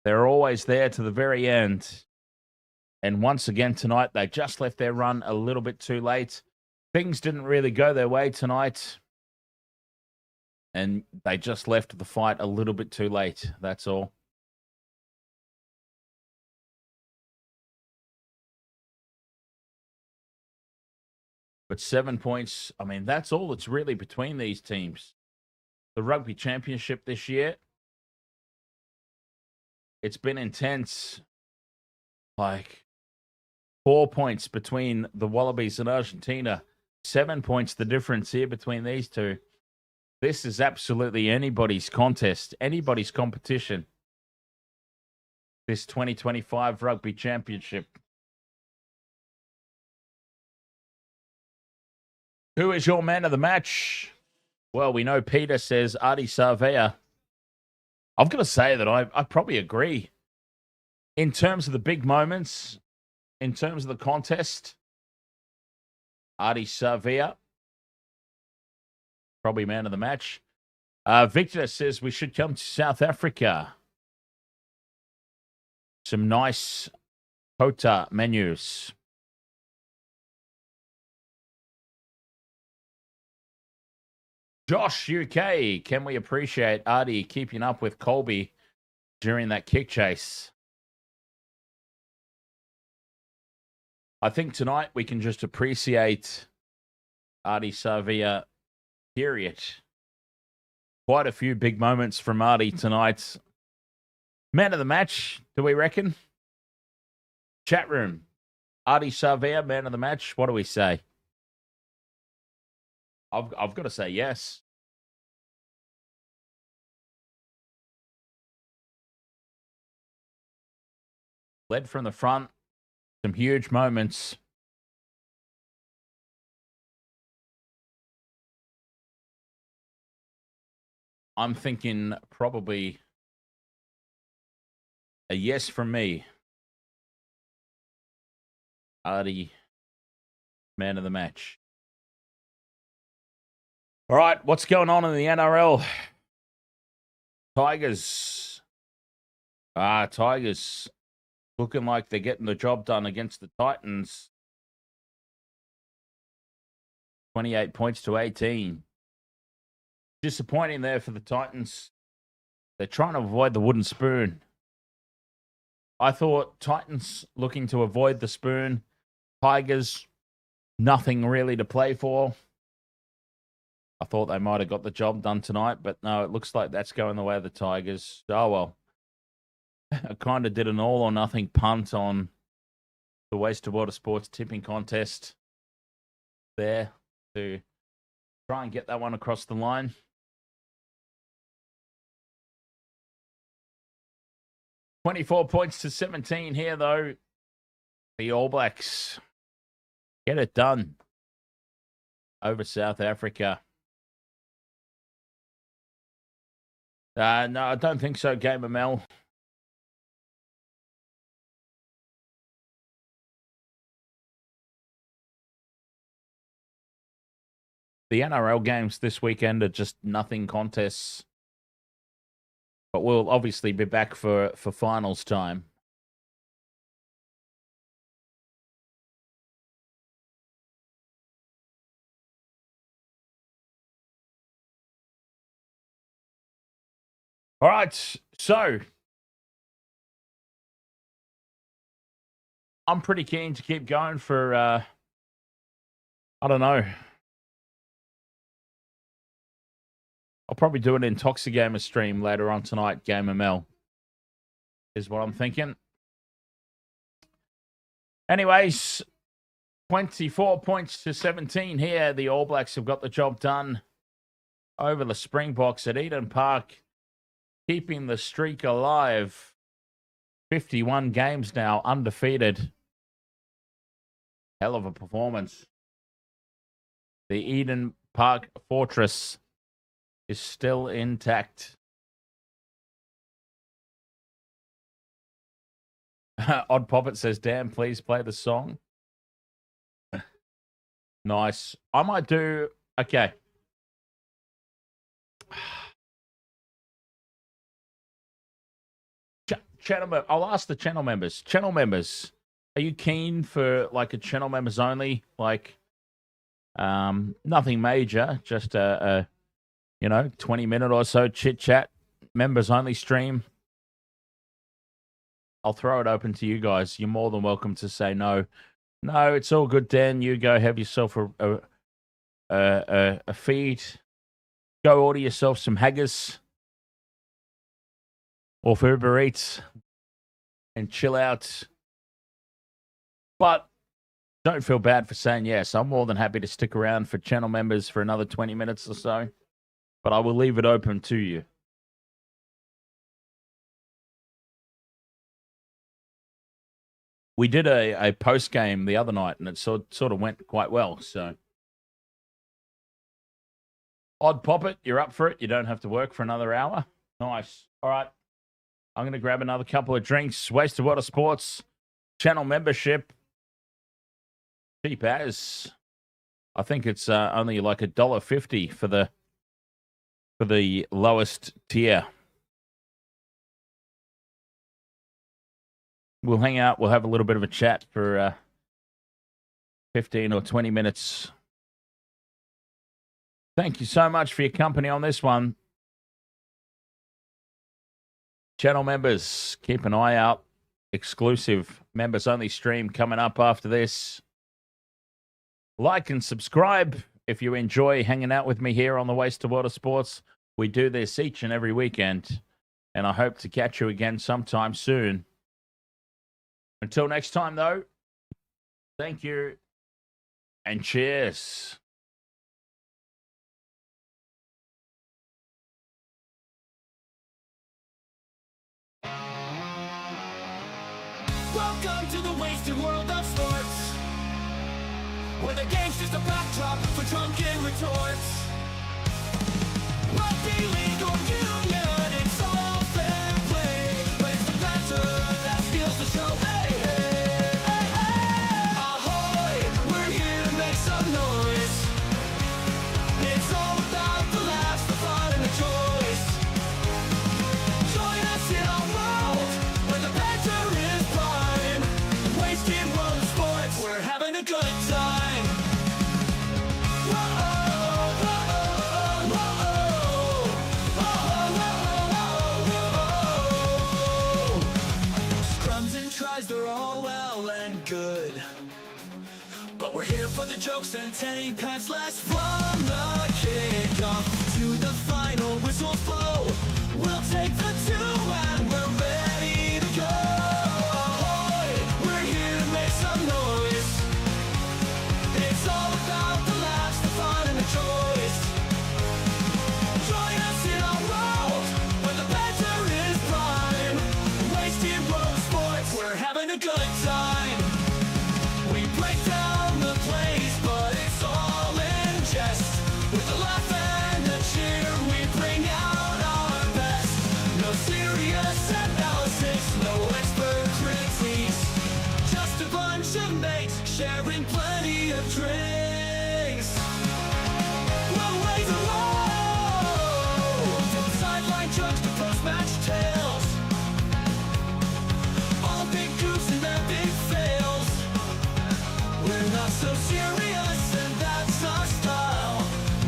They're always there to the very end. And once again tonight, they just left their run a little bit too late. Things didn't really go their way tonight. And they just left the fight a little bit too late. That's all. But 7 points, I mean, that's all that's really between these teams. The Rugby Championship this year, it's been intense. Like 4 points between the Wallabies and Argentina. 7 points the difference here between these two. This is absolutely anybody's contest, anybody's competition. This 2025 Rugby Championship. Who is your man of the match? Well, we know Peter says Ardie Savea. I've got to say that I probably agree. In terms of the big moments, in terms of the contest, Ardie Savea, probably man of the match. Victor says we should come to South Africa. Some nice Kota menus. Josh UK, can we appreciate Ardie keeping up with Colby during that kick chase? I think tonight we can just appreciate Ardie Savea, period. Quite a few big moments from Ardie tonight. Man of the match, do we reckon? Chat room. Ardie Savea, man of the match. What do we say? I've got to say yes. Led from the front. Some huge moments. I'm thinking probably a yes from me. Ardie, man of the match. All right, what's going on in the NRL? Tigers. Tigers looking like they're getting the job done against the Titans. 28 points to 18. Disappointing there for the Titans. They're trying to avoid the wooden spoon. I thought Titans looking to avoid the spoon. Tigers, nothing really to play for. I thought they might have got the job done tonight, but no, it looks like that's going the way of the Tigers. Oh, well. I kind of did an all-or-nothing punt on the Waste of Water Sports tipping contest there to try and get that one across the line. $24 points to 17 here, though. The All Blacks get it done over South Africa. No, I don't think so, Gamer Mel. The NRL games this weekend are just nothing contests. But we'll obviously be back for finals time. All right, so I'm pretty keen to keep going for, I don't know. I'll probably do an Intoxigamer stream later on tonight, Gamer Mel, is what I'm thinking. Anyways, 24 points to 17 here. The All Blacks have got the job done over the Springboks at Eden Park, keeping the streak alive. 51 games now, undefeated. Hell of a performance. The Eden Park Fortress is still intact. Odd Poppet says, damn, please play the song. Nice. I might do... Okay. Channel, I'll ask the channel members. Channel members, Are you keen for like a channel members only, like nothing major, just a 20-minute or so chit chat, members only stream? I'll throw it open to you guys. You're more than welcome to say no. No, it's all good, Dan. You go have yourself a feed. Go order yourself some haggis or for Uber Eats and chill out. But don't feel bad for saying yes. I'm more than happy to stick around for channel members for another 20 minutes or so. But I will leave it open to you. We did a post game the other night, and it sort of went quite well. So, Odd Poppet, you're up for it. You don't have to work for another hour. Nice. All right. I'm going to grab another couple of drinks. Wasted Water Sports channel membership. Cheap as. I think it's only like $1.50 for the lowest tier. We'll hang out. We'll have a little bit of a chat for 15 or 20 minutes. Thank you so much for your company on this one. Channel members, keep an eye out. Exclusive members only stream coming up after this. Like and subscribe if you enjoy hanging out with me here on the Wasted Water Sports. We do this each and every weekend, and I hope to catch you again sometime soon. Until next time, though, thank you and cheers. Welcome to the wasted world of sports, where the game's just a backdrop for drunken retorts. Rugby league or union, it's all fair play, but it's the banter that steals the show. Hey, hey, hey, hey. Ahoy, we're here to make some noise. It's all about the laughs, the fun, and the choice. Join us in our world, where the banter is prime. The wasted world of sports, we're having a good time. They're all well and good, but we're here for the jokes and tank pads last from the kickoff to the final whistle blow. We'll take the two and we're ready to go. Ahoy, we're here to make some noise. It's all about the laughs, the fun, and the choice. Join us in our world where the banter is prime. Wasted world of sports, we're having a good time. We break down the plays, but it's all in jest. With a laugh and a cheer, we bring out our best. No serious analysis, no expert critiques, just a bunch of mates sharing plenty of drinks. We'll raise a roll, from sideline jokes to post-match tales. All big goofs and their big fails. We're not so serious, and that's our style.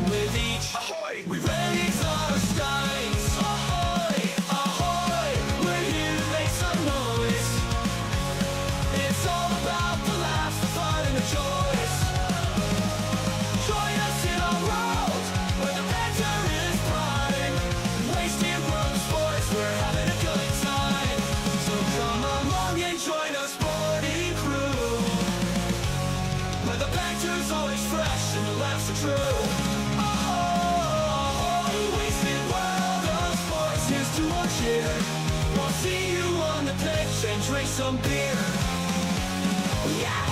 With each ahoy, we raise our steins. Ahoy, ahoy, we're here to make some noise. It's all about the laughs, the fun, and the choice. Join us in our world where the banter is prime. Wasted world of sports, we're having a good time. So come along and join our sporting crew, where the banter's always fresh and the laughs are true. Oh, wasted world of sports, here's to our cheer. We'll see you on the pitch and drink some beer. Yeah!